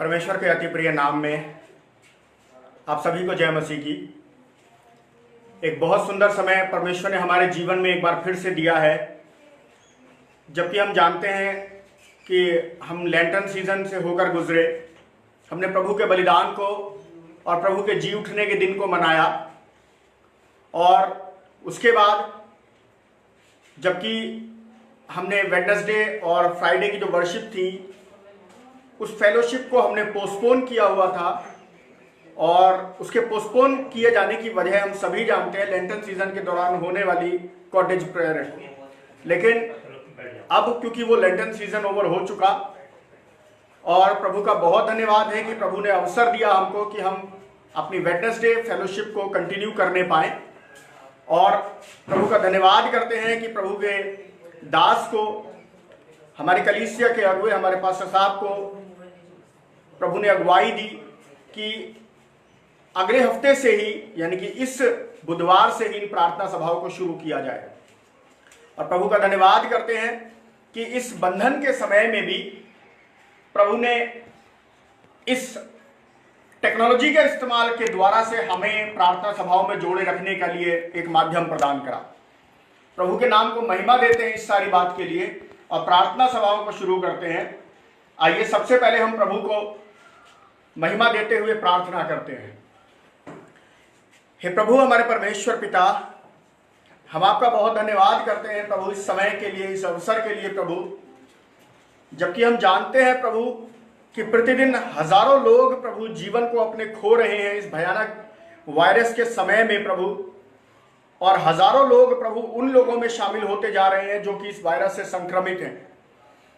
परमेश्वर के अति प्रिय नाम में आप सभी को जय मसीह की। एक बहुत सुंदर समय परमेश्वर ने हमारे जीवन में एक बार फिर से दिया है, जबकि हम जानते हैं कि हम लैंटर्न सीजन से होकर गुजरे। हमने प्रभु के बलिदान को और प्रभु के जी उठने के दिन को मनाया, और उसके बाद जबकि हमने वेडनेसडे और फ्राइडे की जो वर्शिप थी, उस फेलोशिप को हमने पोस्टपोन किया हुआ था, और उसके पोस्टपोन किए जाने की वजह हम सभी जानते हैं, लेंटन सीजन के दौरान होने वाली कॉटेज प्रेयर है। लेकिन अब क्योंकि वो लेंटन सीजन ओवर हो चुका, और प्रभु का बहुत धन्यवाद है कि प्रभु ने अवसर दिया हमको कि हम अपनी वेडनेसडे फेलोशिप को कंटिन्यू करने पाए। और प्रभु का धन्यवाद करते हैं कि प्रभु के दास को, हमारे कलीसिया के अगुए, हमारे पास्टर साहब को प्रभु ने अगुवाई दी कि अगले हफ्ते से ही, यानी कि इस बुधवार से ही इन प्रार्थना सभाओं को शुरू किया जाए। और प्रभु का धन्यवाद करते हैं कि इस बंधन के समय में भी प्रभु ने इस टेक्नोलॉजी के इस्तेमाल के द्वारा से हमें प्रार्थना सभाओं में जोड़े रखने के लिए एक माध्यम प्रदान करा। प्रभु के नाम को महिमा देते हैं इस सारी बात के लिए, और प्रार्थना सभाओं को शुरू करते हैं। आइए सबसे पहले हम प्रभु को महिमा देते हुए प्रार्थना करते हैं। हे प्रभु, हमारे परमेश्वर पिता, हम आपका बहुत धन्यवाद करते हैं प्रभु इस समय के लिए, इस अवसर के लिए प्रभु, जबकि हम जानते हैं प्रभु कि प्रतिदिन हजारों लोग प्रभु जीवन को अपने खो रहे हैं इस भयानक वायरस के समय में प्रभु, और हजारों लोग प्रभु उन लोगों में शामिल होते जा रहे हैं जो कि इस वायरस से संक्रमित हैं।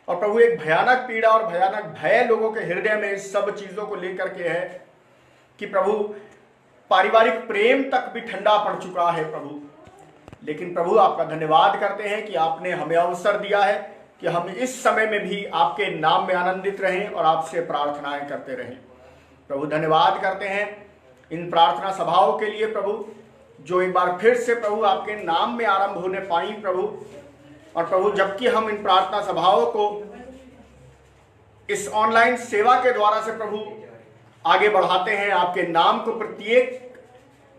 और प्रभु एक भयानक पीड़ा और भयानक भय लोगों के हृदय में इस सब चीजों को लेकर के है कि प्रभु पारिवारिक प्रेम तक भी ठंडा पड़ चुका है प्रभु। लेकिन प्रभु आपका धन्यवाद करते हैं कि आपने हमें अवसर दिया है कि हम इस समय में भी आपके नाम में आनंदित रहें और आपसे प्रार्थनाएं करते रहें। प्रभु धन्यवाद करते हैं इन प्रार्थना सभाओं के लिए प्रभु, जो एक बार फिर से प्रभु आपके नाम में आरंभ होने पाई प्रभु। और प्रभु जबकि हम इन प्रार्थना सभाओं को इस ऑनलाइन सेवा के द्वारा से प्रभु आगे बढ़ाते हैं, आपके नाम को प्रत्येक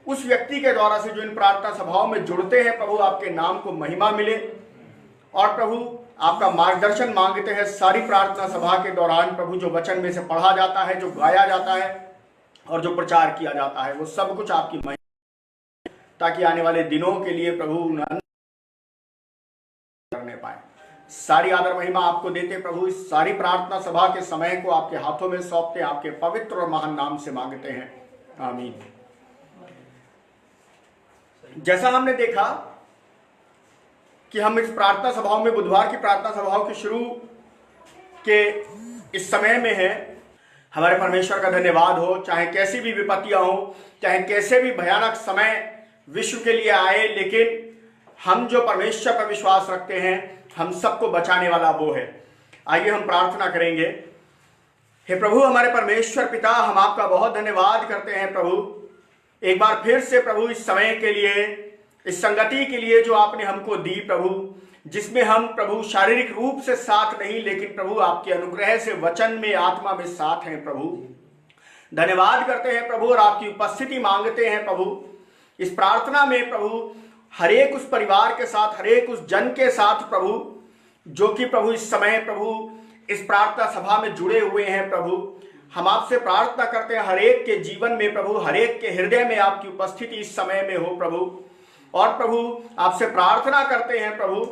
उस व्यक्ति के द्वारा से जो इन प्रार्थना सभाओं में जुड़ते हैं प्रभु, आपके नाम को महिमा मिले। और प्रभु आपका मार्गदर्शन मांगते हैं सारी प्रार्थना सभा के दौरान प्रभु, जो वचन में से पढ़ा जाता है, जो गाया जाता है और जो प्रचार किया जाता है, वो सब कुछ आपकी महिमा, ताकि आने वाले दिनों के लिए प्रभु करने पाए। सारी आदर महिमा आपको देते प्रभु, इस सारी प्रार्थना सभा के समय को आपके हाथों में सौंपते, आपके पवित्र और महान नाम से मांगते हैं, आमीन। जैसा हमने देखा कि हम इस प्रार्थना सभाओं में, बुधवार की प्रार्थना सभाओं के शुरू के इस समय में है। हमारे परमेश्वर का धन्यवाद हो, चाहे कैसी भी विपत्तियां हो, चाहे कैसे भी भयानक समय विश्व के लिए आए, लेकिन हम जो परमेश्वर पर विश्वास रखते हैं, हम सबको बचाने वाला वो है। आइए हम प्रार्थना करेंगे। हे प्रभु हमारे परमेश्वर पिता, हम आपका बहुत धन्यवाद करते हैं प्रभु, एक बार फिर से प्रभु इस समय के लिए, इस संगति के लिए जो आपने हमको दी प्रभु, जिसमें हम प्रभु शारीरिक रूप से साथ नहीं, लेकिन प्रभु आपके अनुग्रह से वचन में, आत्मा में साथ हैं प्रभु। धन्यवाद करते हैं प्रभु, और आपकी उपस्थिति मांगते हैं प्रभु इस प्रार्थना में प्रभु, हरेक उस परिवार के साथ, हरेक उस जन के साथ प्रभु, जो कि प्रभु इस समय प्रभु इस प्रार्थना सभा में जुड़े हुए हैं प्रभु। हम आपसे प्रार्थना करते हैं हरेक के जीवन में प्रभु, हरेक के हृदय में आपकी उपस्थिति इस समय में हो प्रभु। और प्रभु आपसे प्रार्थना करते हैं प्रभु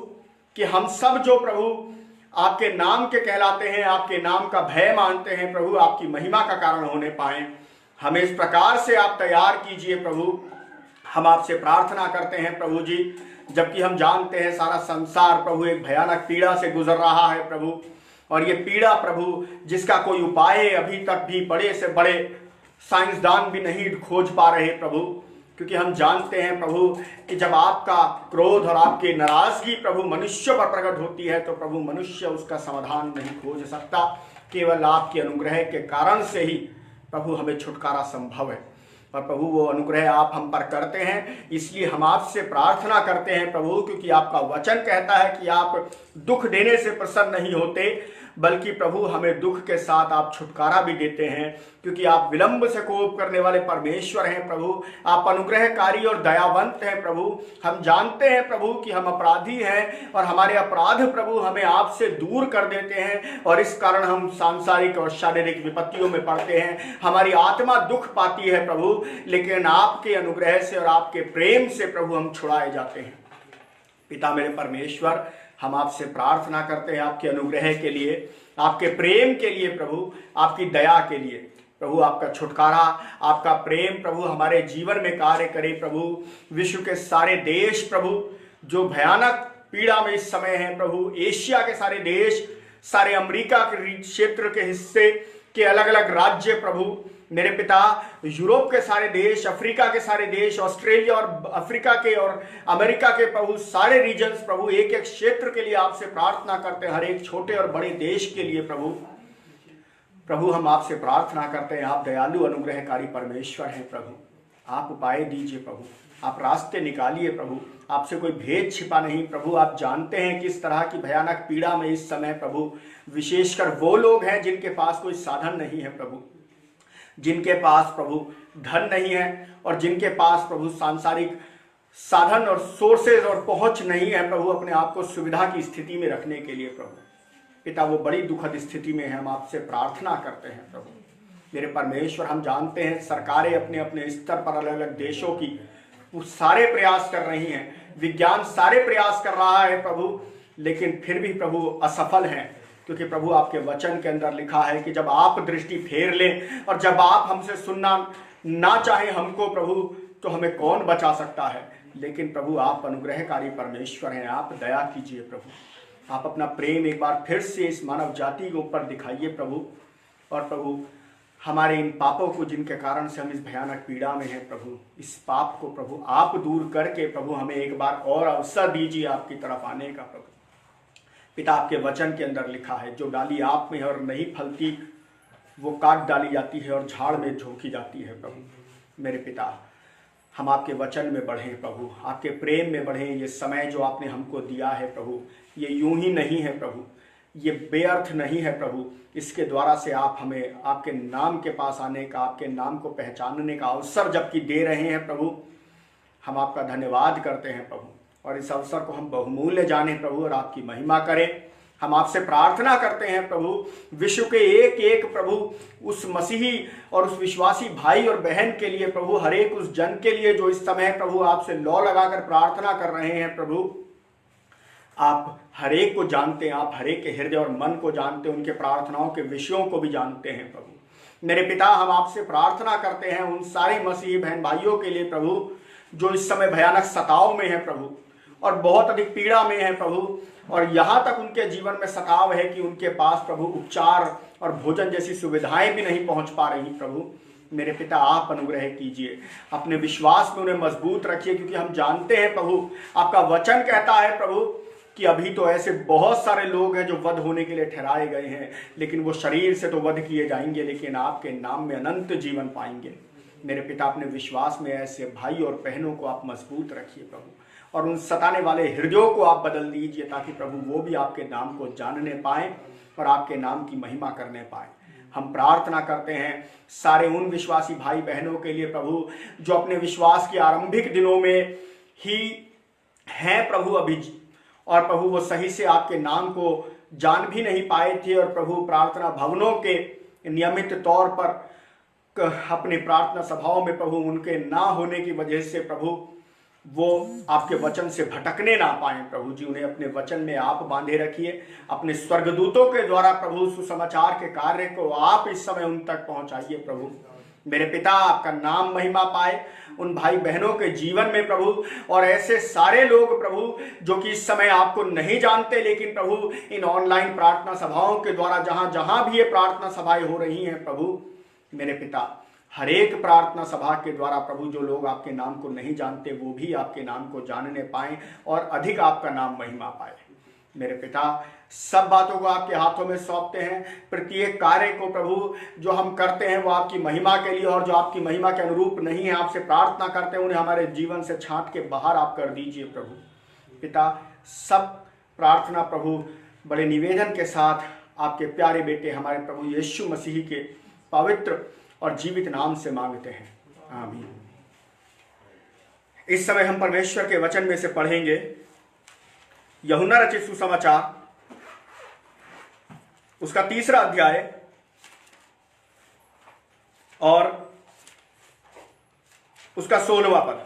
कि हम सब जो प्रभु आपके नाम के कहलाते हैं, आपके नाम का भय मानते हैं प्रभु, आपकी महिमा का कारण होने पाए। हमें इस प्रकार से आप तैयार कीजिए प्रभु, हम आपसे प्रार्थना करते हैं प्रभु जी। जबकि हम जानते हैं सारा संसार प्रभु एक भयानक पीड़ा से गुजर रहा है प्रभु, और ये पीड़ा प्रभु जिसका कोई उपाय अभी तक भी बड़े से बड़े साइंसदान भी नहीं खोज पा रहे प्रभु, क्योंकि हम जानते हैं प्रभु कि जब आपका क्रोध और आपकी नाराजगी प्रभु मनुष्य पर प्रकट होती है, तो प्रभु मनुष्य उसका समाधान नहीं खोज सकता। केवल आपके अनुग्रह के कारण से ही प्रभु हमें छुटकारा संभव है। और प्रभु वो अनुग्रह आप हम पर करते हैं, इसलिए हम आपसे प्रार्थना करते हैं प्रभु, क्योंकि आपका वचन कहता है कि आप दुख देने से प्रसन्न नहीं होते, बल्कि प्रभु हमें दुख के साथ आप छुटकारा भी देते हैं, क्योंकि आप विलंब से कोप करने वाले परमेश्वर हैं प्रभु। आप अनुग्रहकारी और दयावंत हैं प्रभु। हम जानते हैं प्रभु कि हम अपराधी हैं और हमारे अपराध प्रभु हमें आपसे दूर कर देते हैं, और इस कारण हम सांसारिक और शारीरिक विपत्तियों में पड़ते हैं। हमारी आत्मा दुख पाती है प्रभु, लेकिन आपके अनुग्रह से और आपके प्रेम से प्रभु हम छुड़ाए जाते हैं। पिता मेरे परमेश्वर, हम आपसे प्रार्थना करते हैं आपके अनुग्रह के लिए, आपके प्रेम के लिए प्रभु, आपकी दया के लिए प्रभु। आपका छुटकारा, आपका प्रेम प्रभु हमारे जीवन में कार्य करे प्रभु। विश्व के सारे देश प्रभु जो भयानक पीड़ा में इस समय हैं प्रभु, एशिया के सारे देश, सारे अमेरिका के क्षेत्र के हिस्से के अलग अलग राज्य प्रभु, मेरे पिता यूरोप के सारे देश, अफ्रीका के सारे देश, ऑस्ट्रेलिया और अफ्रीका के और अमेरिका के प्रभु सारे रीजन्स प्रभु, एक एक क्षेत्र के लिए आपसे प्रार्थना करते हैं, हर एक छोटे और बड़े देश के लिए प्रभु हम आपसे प्रार्थना करते हैं। आप दयालु अनुग्रहकारी परमेश्वर हैं प्रभु। आप उपाय दीजिए प्रभु, आप रास्ते निकालिए प्रभु। आपसे कोई भेद छिपा नहीं प्रभु। आप जानते हैं किस तरह की भयानक पीड़ा में इस समय प्रभु विशेषकर वो लोग हैं जिनके पास कोई साधन नहीं है प्रभु, जिनके पास प्रभु धन नहीं है और जिनके पास प्रभु सांसारिक साधन और सोर्सेज और पहुंच नहीं है प्रभु अपने आप को सुविधा की स्थिति में रखने के लिए प्रभु। पिता वो बड़ी दुखद स्थिति में है, हम आपसे प्रार्थना करते हैं प्रभु। मेरे परमेश्वर, हम जानते हैं सरकारें अपने अपने स्तर पर अलग अलग देशों की वो सारे प्रयास कर रही हैं, विज्ञान सारे प्रयास कर रहा है प्रभु, लेकिन फिर भी प्रभु असफल हैं, क्योंकि प्रभु आपके वचन के अंदर लिखा है कि जब आप दृष्टि फेर लें और जब आप हमसे सुनना ना चाहें हमको प्रभु, तो हमें कौन बचा सकता है। लेकिन प्रभु आप अनुग्रहकारी परमेश्वर हैं, आप दया कीजिए प्रभु। आप अपना प्रेम एक बार फिर से इस मानव जाति के ऊपर दिखाइए प्रभु, और प्रभु हमारे इन पापों को जिनके कारण से हम इस भयानक पीड़ा में हैं प्रभु, इस पाप को प्रभु आप दूर करके प्रभु हमें एक बार और अवसर दीजिए आपकी तरफ आने का प्रभु। पिता आपके वचन के अंदर लिखा है, जो डाली आप में है और नहीं फलती वो काट डाली जाती है और झाड़ में झोंकी जाती है प्रभु। मेरे पिता, हम आपके वचन में बढ़ें प्रभु, आपके प्रेम में बढ़ें। ये समय जो आपने हमको दिया है प्रभु, ये यूं ही नहीं है प्रभु, ये बेअर्थ नहीं है प्रभु। इसके द्वारा से आप हमें आपके नाम के पास आने का, आपके नाम को पहचानने का अवसर जबकि दे रहे हैं प्रभु, हम आपका धन्यवाद करते हैं प्रभु, और इस अवसर को हम बहुमूल्य जाने प्रभु और आपकी महिमा करें। हम आपसे प्रार्थना करते हैं प्रभु, विश्व के एक एक प्रभु उस मसीही और उस विश्वासी भाई और बहन के लिए प्रभु, हर एक उस जन के लिए जो इस समय प्रभु आपसे लौ लगाकर प्रार्थना कर रहे हैं प्रभु। आप हर एक को जानते हैं, आप हर एक के हृदय और मन को जानते हैं, उनके प्रार्थनाओं के विषयों को भी जानते हैं प्रभु। मेरे पिता, हम आपसे प्रार्थना करते हैं उन सारे मसीही बहन भाइयों के लिए प्रभु, जो इस समय भयानक सताव में है प्रभु और बहुत अधिक पीड़ा में है प्रभु, और यहाँ तक उनके जीवन में सताव है कि उनके पास प्रभु उपचार और भोजन जैसी सुविधाएं भी नहीं पहुंच पा रही प्रभु। मेरे पिता, आप अनुग्रह कीजिए, अपने विश्वास में उन्हें मजबूत रखिए, क्योंकि हम जानते हैं प्रभु आपका वचन कहता है प्रभु कि अभी तो ऐसे बहुत सारे लोग हैं जो वध होने के लिए ठहराए गए हैं, लेकिन वो शरीर से तो वध किए जाएंगे, लेकिन आपके नाम में अनंत जीवन पाएंगे। मेरे पिता, अपने विश्वास में ऐसे भाई और बहनों को आप मजबूत रखिए प्रभु, और उन सताने वाले हृदयों को आप बदल दीजिए, ताकि प्रभु वो भी आपके नाम को जानने पाएं और आपके नाम की महिमा करने पाएं। हम प्रार्थना करते हैं सारे उन विश्वासी भाई बहनों के लिए प्रभु, जो अपने विश्वास के आरंभिक दिनों में ही हैं प्रभु अभी, और प्रभु वो सही से आपके नाम को जान भी नहीं पाए थे, और प्रभु प्रार्थना भवनों के नियमित तौर पर अपनी प्रार्थना सभाओं में प्रभु उनके ना होने की वजह से प्रभु वो आपके वचन से भटकने ना पाए प्रभु जी। उन्हें अपने वचन में आप बांधे रखिए, अपने स्वर्गदूतों के द्वारा प्रभु सुसमाचार के कार्य को आप इस समय उन तक पहुंचाइए प्रभु। मेरे पिता, आपका नाम महिमा पाए उन भाई बहनों के जीवन में प्रभु, और ऐसे सारे लोग प्रभु जो कि इस समय आपको नहीं जानते, लेकिन प्रभु इन ऑनलाइन प्रार्थना सभाओं के द्वारा जहां जहां भी ये प्रार्थना सभाएं हो रही हैं प्रभु, मेरे पिता, हर एक प्रार्थना सभा के द्वारा प्रभु जो लोग आपके नाम को नहीं जानते वो भी आपके नाम को जानने पाएं और अधिक आपका नाम महिमा पाए। मेरे पिता, सब बातों को आपके हाथों में सौंपते हैं। प्रत्येक कार्य को प्रभु जो हम करते हैं वो आपकी महिमा के लिए, और जो आपकी महिमा के अनुरूप नहीं है आपसे प्रार्थना करते हैं उन्हें हमारे जीवन से छांट के बाहर आप कर दीजिए प्रभु। पिता, सब प्रार्थना प्रभु बड़े निवेदन के साथ आपके प्यारे बेटे हमारे प्रभु यीशु मसीह के पवित्र और जीवित नाम से मांगते हैं, आमीन। इस समय हम परमेश्वर के वचन में से पढ़ेंगे यूहन्ना रचित सुसमाचार उसका 3रा अध्याय और उसका 16वां पद।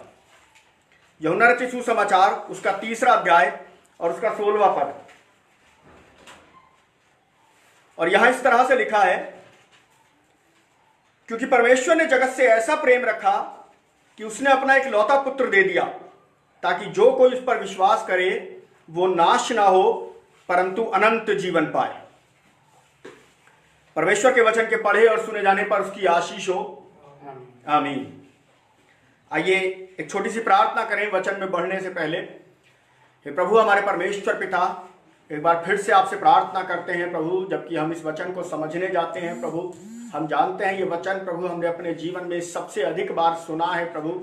यूहन्ना रचित सुसमाचार उसका 3रा अध्याय और उसका 16वां पद। और यहां इस तरह से लिखा है, क्योंकि परमेश्वर ने जगत से ऐसा प्रेम रखा कि उसने अपना एक लौता पुत्र दे दिया, ताकि जो कोई उस पर विश्वास करे वो नाश ना हो परंतु अनंत जीवन पाए। परमेश्वर के वचन के पढ़े और सुने जाने पर उसकी आशीष हो, आमीन। आइए एक छोटी सी प्रार्थना करें वचन में बढ़ने से पहले। हे प्रभु हमारे परमेश्वर पिता, एक बार फिर से आपसे प्रार्थना करते हैं प्रभु, जबकि हम इस वचन को समझने जाते हैं प्रभु, हम जानते हैं ये वचन प्रभु हमने अपने जीवन में सबसे अधिक बार सुना है प्रभु,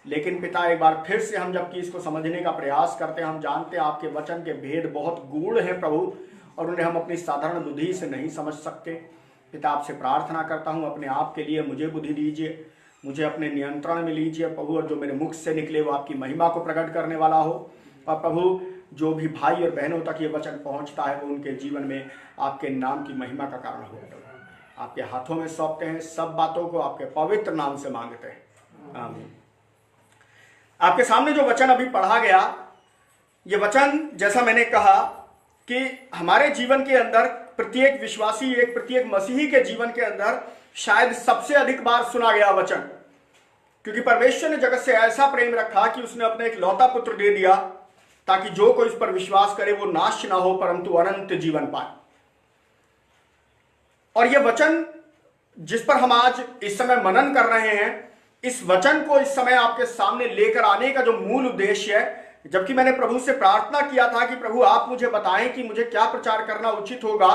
लेकिन पिता एक बार फिर से हम जबकि इसको समझने का प्रयास करते हैं, हम जानते हैं आपके वचन के भेद बहुत गूढ़ हैं प्रभु, और उन्हें हम अपनी साधारण बुद्धि से नहीं समझ सकते। पिता आपसे प्रार्थना करता हूँ अपने आप के लिए मुझे बुद्धि दीजिए, मुझे अपने नियंत्रण में लीजिए प्रभु, और जो मेरे मुख से निकले वो आपकी महिमा को प्रकट करने वाला हो। और प्रभु जो भी भाई और बहनों तक ये वचन पहुँचता है वो उनके जीवन में आपके नाम की महिमा का कारण हो। आपके हाथों में सौंपते हैं, सब बातों को आपके पवित्र नाम से मांगते हैं, आमीन। आपके सामने जो वचन अभी पढ़ा गया, ये वचन जैसा मैंने कहा कि हमारे जीवन के अंदर प्रत्येक विश्वासी, एक प्रत्येक मसीही के जीवन के अंदर शायद सबसे अधिक बार सुना गया वचन, क्योंकि परमेश्वर ने जगत से ऐसा प्रेम रखा कि उसने अपने एक लौता पुत्र दे दिया, ताकि जो कोई इस पर विश्वास करे वो नाश ना हो परंतु अनंत जीवन पाए। और यह वचन जिस पर हम आज इस समय मनन कर रहे हैं, इस वचन को इस समय आपके सामने लेकर आने का जो मूल उद्देश्य है, जबकि मैंने प्रभु से प्रार्थना किया था कि प्रभु आप मुझे बताएं कि मुझे क्या प्रचार करना उचित होगा,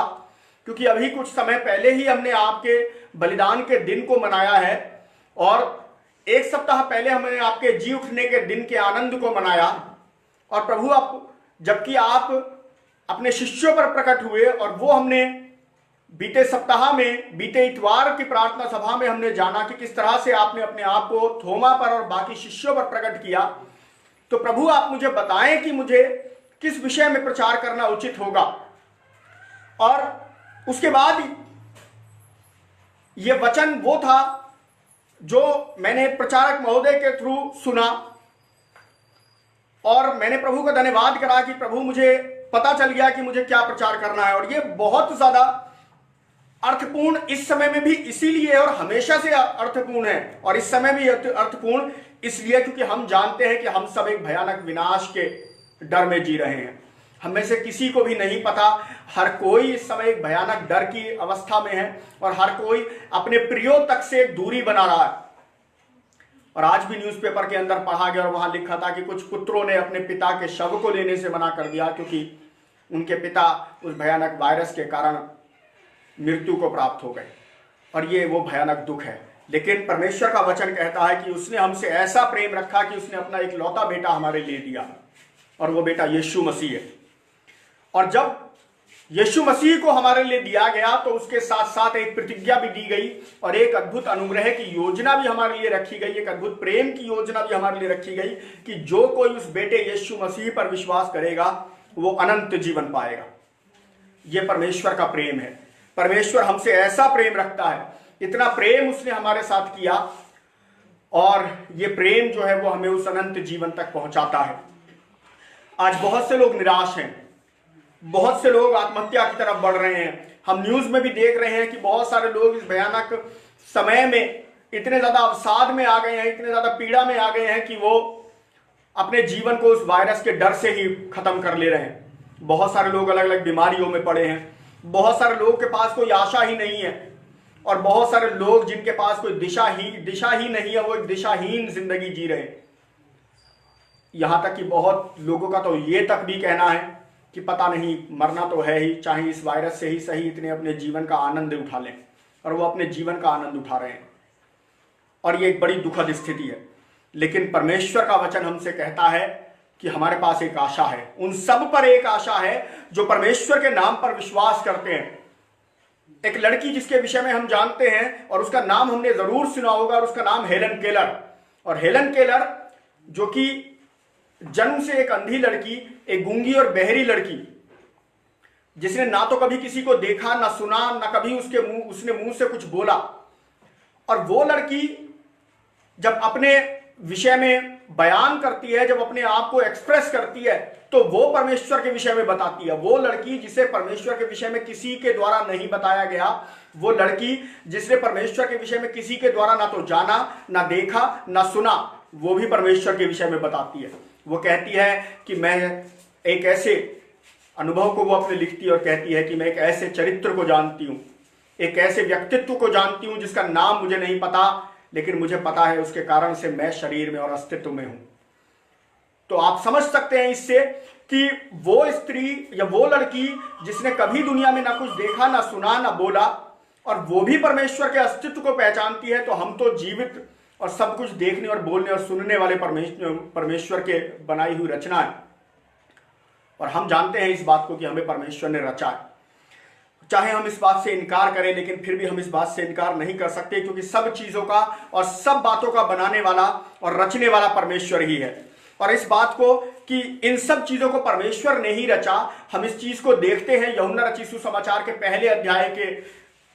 क्योंकि अभी कुछ समय पहले ही हमने आपके बलिदान के दिन को मनाया है और एक सप्ताह पहले हमने आपके जी उठने के दिन के आनंद को मनाया। और प्रभु आप जबकि आप अपने शिष्यों पर प्रकट हुए, और वो हमने बीते सप्ताह में, बीते इतवार की प्रार्थना सभा में हमने जाना कि किस तरह से आपने अपने आप को थोमा पर और बाकी शिष्यों पर प्रकट किया। तो प्रभु आप मुझे बताएं कि मुझे किस विषय में प्रचार करना उचित होगा। और उसके बाद यह वचन वो था जो मैंने प्रचारक महोदय के थ्रू सुना, और मैंने प्रभु का धन्यवाद करा कि प्रभु मुझे पता चल गया कि मुझे क्या प्रचार करना है। और ये बहुत ज्यादा अर्थपूर्ण इस समय में भी इसीलिए, और हमेशा से अर्थपूर्ण है, और इस समय भी अर्थपूर्ण इसलिए क्योंकि हम जानते हैं कि हम सब एक भयानक विनाश के डर में जी रहे हैं। हम में से किसी को भी नहीं पता, हर कोई इस समय एक भयानक डर की अवस्था में है, और हर कोई अपने प्रियो तक से एक दूरी बना रहा है। और आज भी न्यूज़पेपर के अंदर पढ़ा गया और वहां लिखा था कि कुछ पुत्रों ने अपने पिता के शव को लेने से मना कर दिया, क्योंकि उनके पिता उस भयानक वायरस के कारण मृत्यु को प्राप्त हो गए। और ये वो भयानक दुख है। लेकिन परमेश्वर का वचन कहता है कि उसने हमसे ऐसा प्रेम रखा कि उसने अपना एक लौता बेटा हमारे लिए दिया, और वो बेटा यीशु मसीह है। और जब यीशु मसीह को हमारे लिए दिया गया तो उसके साथ साथ एक प्रतिज्ञा भी दी गई, और एक अद्भुत अनुग्रह की योजना भी हमारे लिए रखी गई, एक अद्भुत प्रेम की योजना भी हमारे लिए रखी गई कि जो कोई उस बेटे यीशु मसीह पर विश्वास करेगा वो अनंत जीवन पाएगा। ये परमेश्वर का प्रेम है। परमेश्वर हमसे ऐसा प्रेम रखता है, इतना प्रेम उसने हमारे साथ किया, और ये प्रेम जो है वो हमें उस अनंत जीवन तक पहुंचाता है। आज बहुत से लोग निराश हैं, बहुत से लोग आत्महत्या की तरफ बढ़ रहे हैं। हम न्यूज में भी देख रहे हैं कि बहुत सारे लोग इस भयानक समय में इतने ज्यादा अवसाद में आ गए हैं, इतने ज्यादा पीड़ा में आ गए हैं कि वो अपने जीवन को उस वायरस के डर से ही खत्म कर ले रहे हैं। बहुत सारे लोग अलग अलग बीमारियों में पड़े हैं, बहुत सारे लोगों के पास कोई आशा ही नहीं है, और बहुत सारे लोग जिनके पास कोई दिशा ही नहीं है, वो एक दिशाहीन जिंदगी जी रहे हैं। यहां तक कि बहुत लोगों का तो ये तक भी कहना है कि पता नहीं, मरना तो है ही, चाहे इस वायरस से ही सही, इतने अपने जीवन का आनंद उठा लें। और वो अपने जीवन का आनंद उठा रहे हैं, और ये एक बड़ी दुखद स्थिति है। लेकिन परमेश्वर का वचन हमसे कहता है कि हमारे पास एक आशा है, उन सब पर एक आशा है जो परमेश्वर के नाम पर विश्वास करते हैं। एक लड़की जिसके विषय में हम जानते हैं और उसका नाम हमने जरूर सुना होगा, और उसका नाम हेलन केलर। और हेलन केलर जो कि जन्म से एक अंधी लड़की, एक गूंगी और बहरी लड़की, जिसने ना तो कभी किसी को देखा, ना सुना, ना कभी उसने मुंह से कुछ बोला। और वो लड़की जब अपने विषय में बयान करती है, जब अपने आप को एक्सप्रेस करती है, तो वो परमेश्वर के विषय में बताती है। वो लड़की जिसे परमेश्वर के विषय में किसी के द्वारा नहीं बताया गया, वो लड़की जिसने परमेश्वर के विषय में किसी के द्वारा ना तो जाना, ना देखा, ना सुना, वो भी परमेश्वर के विषय में बताती है। वो कहती है कि मैं एक ऐसे अनुभव को वो अपने लिखती है और कहती है कि मैं एक ऐसे चरित्र को जानती हूं, एक ऐसे व्यक्तित्व को जानती हूं जिसका नाम मुझे नहीं पता, लेकिन मुझे पता है उसके कारण से मैं शरीर में और अस्तित्व में हूं। तो आप समझ सकते हैं इससे कि वो स्त्री या वो लड़की जिसने कभी दुनिया में ना कुछ देखा, ना सुना, ना बोला, और वो भी परमेश्वर के अस्तित्व को पहचानती है, तो हम तो जीवित और सब कुछ देखने और बोलने और सुनने वाले परमेश्वर के बनाई हुई रचना है। और हम जानते हैं इस बात को कि हमें परमेश्वर ने रचा है। चाहे हम इस बात से इनकार करें, लेकिन फिर भी हम इस बात से इनकार नहीं कर सकते, क्योंकि सब चीजों का और सब बातों का बनाने वाला और रचने वाला परमेश्वर ही है। और इस बात को कि इन सब चीजों को परमेश्वर ने ही रचा, हम इस चीज को देखते हैं यूहन्ना रचित सुसमाचार के पहले अध्याय के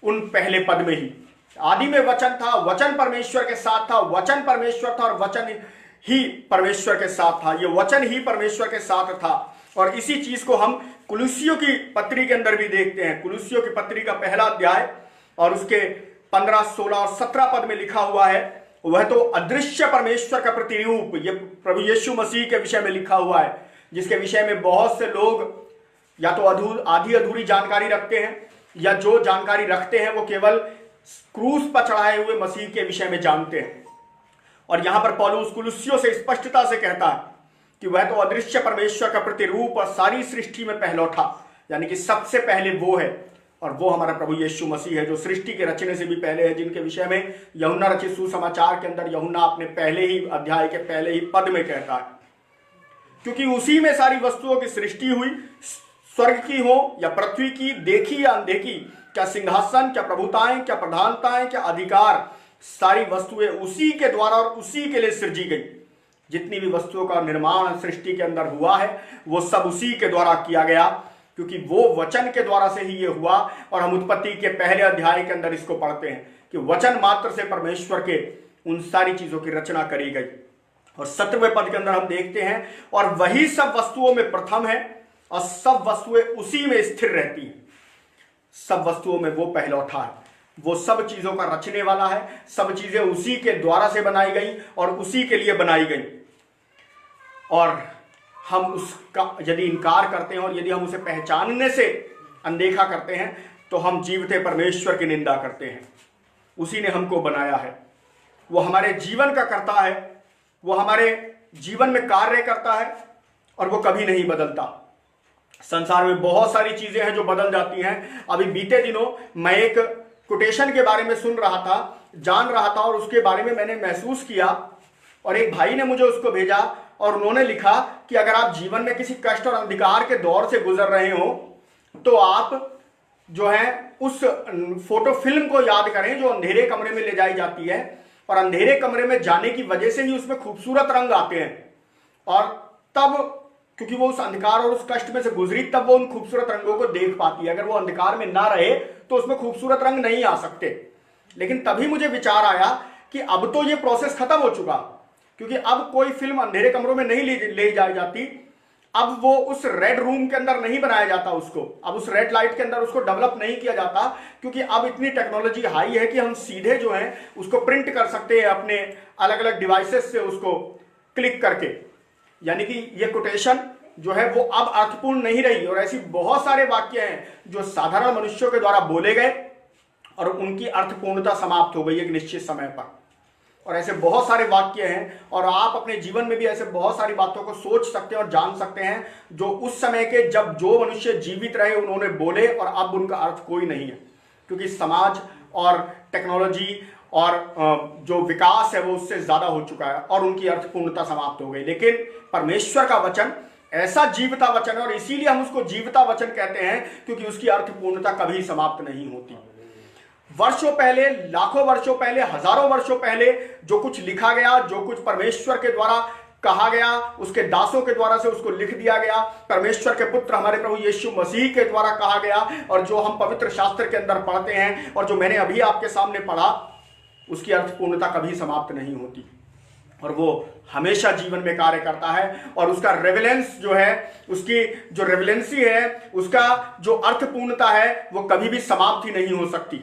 उन पहले पद में ही। आदि में वचन था, वचन परमेश्वर के साथ था, वचन परमेश्वर था और वचन ही परमेश्वर के साथ था। ये वचन ही परमेश्वर के साथ था। और इसी चीज को हम कुलुस्सियों की पत्री के अंदर भी देखते हैं। कुलुस्सियों की पत्री का पहला अध्याय और उसके 15, 16 और 17 पद में लिखा हुआ है, वह तो अदृश्य परमेश्वर का प्रतिरूप, ये प्रभु यीशु मसीह के विषय में लिखा हुआ है, जिसके विषय में बहुत से लोग या तो आधी अधूरी जानकारी रखते हैं, या जो जानकारी रखते हैं वो केवल क्रूस पर चढ़ाए हुए मसीह के विषय में जानते हैं। और यहां पर पौलुस कुलुस्सियों से स्पष्टता से कहता है कि वह तो अदृश्य परमेश्वर का प्रतिरूप और सारी सृष्टि में पहलौठा, यानी कि सबसे पहले वो है, और वो हमारा प्रभु यीशु मसीह है, जो सृष्टि के रचने से भी पहले है, जिनके विषय में यूहन्ना रचित सुसमाचार के अंदर यूहन्ना अपने पहले ही अध्याय के पहले ही पद में कहता है, क्योंकि उसी में सारी वस्तुओं की सृष्टि हुई, स्वर्ग की हो या पृथ्वी की, देखी या अनदेखी, क्या सिंहासन, क्या प्रभुताएं, क्या प्रधानताएं, क्या अधिकार, सारी वस्तुएं उसी के द्वारा और उसी के लिए सृजी गई। जितनी भी वस्तुओं का निर्माण सृष्टि के अंदर हुआ है वो सब उसी के द्वारा किया गया, क्योंकि वो वचन के द्वारा से ही ये हुआ। और हम उत्पत्ति के पहले अध्याय के अंदर इसको पढ़ते हैं कि वचन मात्र से परमेश्वर के उन सारी चीजों की रचना करी गई। और 17वें पद के अंदर हम देखते हैं, और वही सब वस्तुओं में प्रथम है और सब वस्तुएं उसी में स्थिर रहती हैं। सब वस्तुओं में वो पहलौठा है, वो सब चीजों का रचने वाला है, सब चीजें उसी के द्वारा से बनाई गई और उसी के लिए बनाई गई। और हम उसका यदि इनकार करते हैं और यदि हम उसे पहचानने से अनदेखा करते हैं, तो हम जीवते परमेश्वर की निंदा करते हैं। उसी ने हमको बनाया है, वो हमारे जीवन का करता है, वो हमारे जीवन में कार्य करता है और वो कभी नहीं बदलता। संसार में बहुत सारी चीजें हैं जो बदल जाती हैं। अभी बीते दिनों मैं एक कोटेशन के बारे में सुन रहा था, जान रहा था, और उसके बारे में मैंने महसूस किया, और एक भाई ने मुझे उसको भेजा और उन्होंने लिखा कि अगर आप जीवन में किसी कष्ट और अंधकार के दौर से गुजर रहे हो, तो आप जो है उस फोटो फिल्म को याद करें जो अंधेरे कमरे में ले जाई जाती है, और अंधेरे कमरे में जाने की वजह से ही उसमें खूबसूरत रंग आते हैं। और तब क्योंकि वो उस अंधकार और उस कष्ट में से गुजरी, तब वो उन खूबसूरत रंगों को देख पाती है। अगर वो अंधकार में ना रहे तो उसमें खूबसूरत रंग नहीं आ सकते। लेकिन तभी मुझे विचार आया कि अब तो ये प्रोसेस खत्म हो चुका, क्योंकि अब कोई फिल्म अंधेरे कमरों में नहीं ले जाई जाती। अब वो उस रेड रूम के अंदर नहीं बनाया जाता उसको, अब उस रेड लाइट के अंदर उसको डेवलप नहीं किया जाता, क्योंकि अब इतनी टेक्नोलॉजी हाई है कि हम सीधे जो है उसको प्रिंट कर सकते हैं अपने अलग अलग डिवाइसेस से उसको क्लिक करके। यानी कि ये कोटेशन जो है वो अब अर्थपूर्ण नहीं रही। और ऐसी बहुत सारे वाक्य हैं जो साधारण मनुष्यों के द्वारा बोले गए और उनकी अर्थपूर्णता समाप्त हो गई एक निश्चित समय पर। और ऐसे बहुत सारे वाक्य हैं, और आप अपने जीवन में भी ऐसे बहुत सारी बातों को सोच सकते हैं और जान सकते हैं जो उस समय के जब जो मनुष्य जीवित रहे उन्होंने बोले, और अब उनका अर्थ कोई नहीं है। क्योंकि समाज और टेक्नोलॉजी और जो विकास है वो उससे ज़्यादा हो चुका है और उनकी अर्थपूर्णता समाप्त हो गई। लेकिन परमेश्वर का वचन ऐसा जीवता वचन है और इसीलिए हम उसको जीवता वचन कहते हैं, क्योंकि उसकी अर्थपूर्णता कभी समाप्त नहीं होती। वर्षों पहले, लाखों वर्षों पहले, हजारों वर्षों पहले जो कुछ लिखा गया, जो कुछ परमेश्वर के द्वारा कहा गया, उसके दासों के द्वारा से उसको लिख दिया गया, परमेश्वर के पुत्र हमारे प्रभु यीशु मसीह के द्वारा कहा गया, और जो हम पवित्र शास्त्र के अंदर पढ़ते हैं और जो मैंने अभी आपके सामने पढ़ा, उसकी अर्थपूर्णता कभी समाप्त नहीं होती और वो हमेशा जीवन में कार्य करता है। और उसका रेवेलेंस जो है, उसकी जो रेवेलेंसी है, उसका जो अर्थपूर्णता है, वो कभी भी समाप्त ही नहीं हो सकती।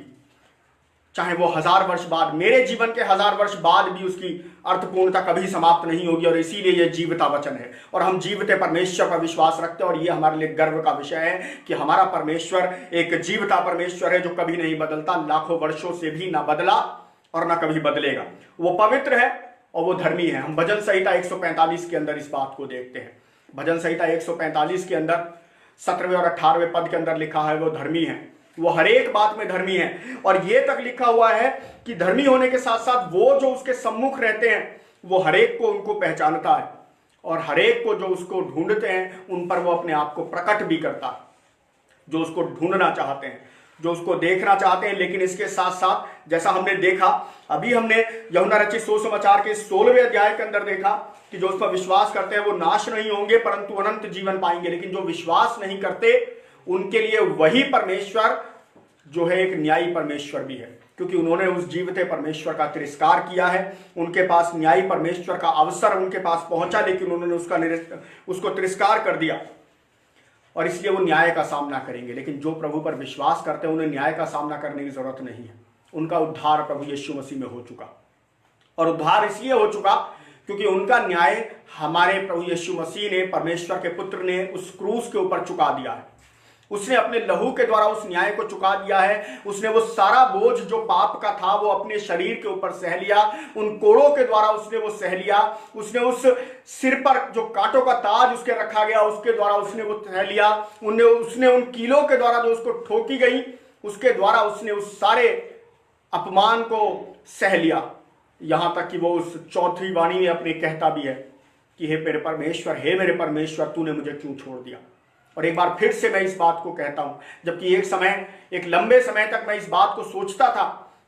चाहे वो 1000 वर्ष बाद, मेरे जीवन के 1000 वर्ष बाद भी उसकी अर्थपूर्णता कभी समाप्त नहीं होगी। और इसीलिए यह जीवता वचन है और हम जीवते परमेश्वर पर विश्वास रखते हैं। और यह हमारे लिए गर्व का विषय है कि हमारा परमेश्वर एक जीवता परमेश्वर है जो कभी नहीं बदलता, लाखों वर्षों से भी ना बदला और ना कभी बदलेगा। वो पवित्र है और वो धर्मी है। हम भजन संहिता 145 के अंदर इस बात को देखते हैं। भजन संहिता 145 के अंदर 17वें और 18वें पद के अंदर लिखा है वो धर्मी है, वो हर एक बात में धर्मी है। और ये तक लिखा हुआ है कि धर्मी होने के साथ साथ वो जो उसके सम्मुख रहते हैं वो हर एक को उनको पहचानता है और हर एक को जो उसको ढूंढते हैं उन पर वो अपने आप को प्रकट भी करता है, जो उसको ढूंढना चाहते हैं, जो उसको देखना चाहते हैं। लेकिन इसके साथ साथ जैसा हमने देखा, अभी हमने यूहन्ना रचित सुसमाचार के 16वें अध्याय के अंदर देखा कि जो उस पर विश्वास करते हैं वो नाश नहीं होंगे परंतु अनंत जीवन पाएंगे। लेकिन जो विश्वास नहीं करते उनके लिए वही परमेश्वर जो है एक न्यायी परमेश्वर भी है, क्योंकि उन्होंने उस जीवते परमेश्वर का तिरस्कार किया है। उनके पास न्यायी परमेश्वर का अवसर उनके पास पहुंचा, लेकिन उन्होंने उसको तिरस्कार कर दिया और इसलिए वो न्याय का सामना करेंगे। लेकिन जो प्रभु पर विश्वास करते हैं उन्हें न्याय का सामना करने की जरूरत नहीं है। उनका उद्धार प्रभु यीशु मसीह में हो चुका, और उद्धार इसलिए हो चुका क्योंकि उनका न्याय हमारे प्रभु यीशु मसीह ने, परमेश्वर के पुत्र ने उस क्रूस के ऊपर चुका दिया है। उसने अपने लहू के द्वारा उस न्याय को चुका दिया है। उसने वो सारा बोझ जो पाप का था वो अपने शरीर के ऊपर सह लिया, उन कोड़ों के द्वारा उसने वो सह लिया। उसने उस सिर पर जो कांटों का ताज उसके रखा गया उसके द्वारा उसने वो सह लिया। उसने उन कीलों के द्वारा जो उसको ठोकी गई उसके द्वारा उसने उस सारे अपमान को सह लिया। यहां तक कि वो उस चौथी वाणी में अपने कहता भी है कि हे मेरे परमेश्वर, तूने मुझे क्यों छोड़ दिया। और एक बार फिर से मैं इस बात को कहता हूं, जबकि एक लंबे समय तक मैं इस बात को सोचता था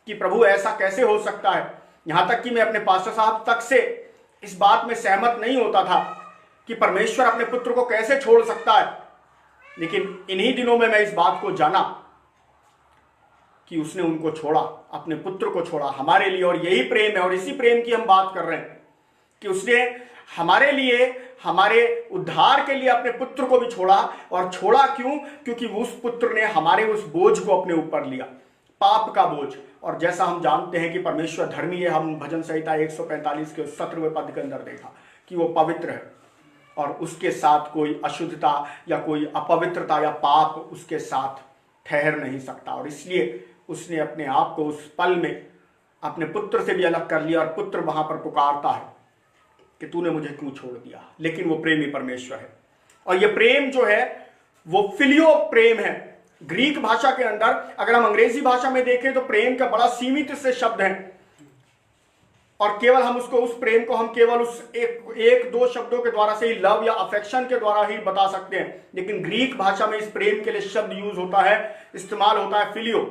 कि प्रभु ऐसा कैसे हो सकता है। यहां तक कि मैं अपने पास्टर साहब तक से इस बात में सहमत नहीं होता था कि परमेश्वर अपने पुत्र को कैसे छोड़ सकता है। लेकिन इन्हीं दिनों में मैं इस बात को जाना कि उसने उनको छोड़ा, अपने पुत्र को छोड़ा हमारे लिए। और यही प्रेम है और इसी प्रेम की हम बात कर रहे हैं कि उसने हमारे लिए, हमारे उद्धार के लिए अपने पुत्र को भी छोड़ा। और छोड़ा क्यों? क्योंकि उस पुत्र ने हमारे उस बोझ को अपने ऊपर लिया, पाप का बोझ। और जैसा हम जानते हैं कि परमेश्वर धर्मी है, हम भजन संहिता 145 के 17वें पद के अंदर देखा कि वो पवित्र है और उसके साथ कोई अशुद्धता या कोई अपवित्रता या पाप उसके साथ ठहर नहीं सकता। और इसलिए उसने अपने आप को उस पल में अपने पुत्र से भी अलग कर लिया। और पुत्र वहां पर पुकारता है कि तूने मुझे क्यों छोड़ दिया। लेकिन वो प्रेमी परमेश्वर है और ये प्रेम जो है वो फिलियो प्रेम है। ग्रीक भाषा के अंदर, अगर हम अंग्रेजी भाषा में देखें तो प्रेम का बड़ा सीमित से शब्द है और केवल हम उस प्रेम को हम केवल उस एक दो शब्दों के द्वारा से ही, लव या अफेक्शन के द्वारा ही बता सकते हैं। लेकिन ग्रीक भाषा में इस प्रेम के लिए शब्द यूज होता है, इस्तेमाल होता है फिलियो,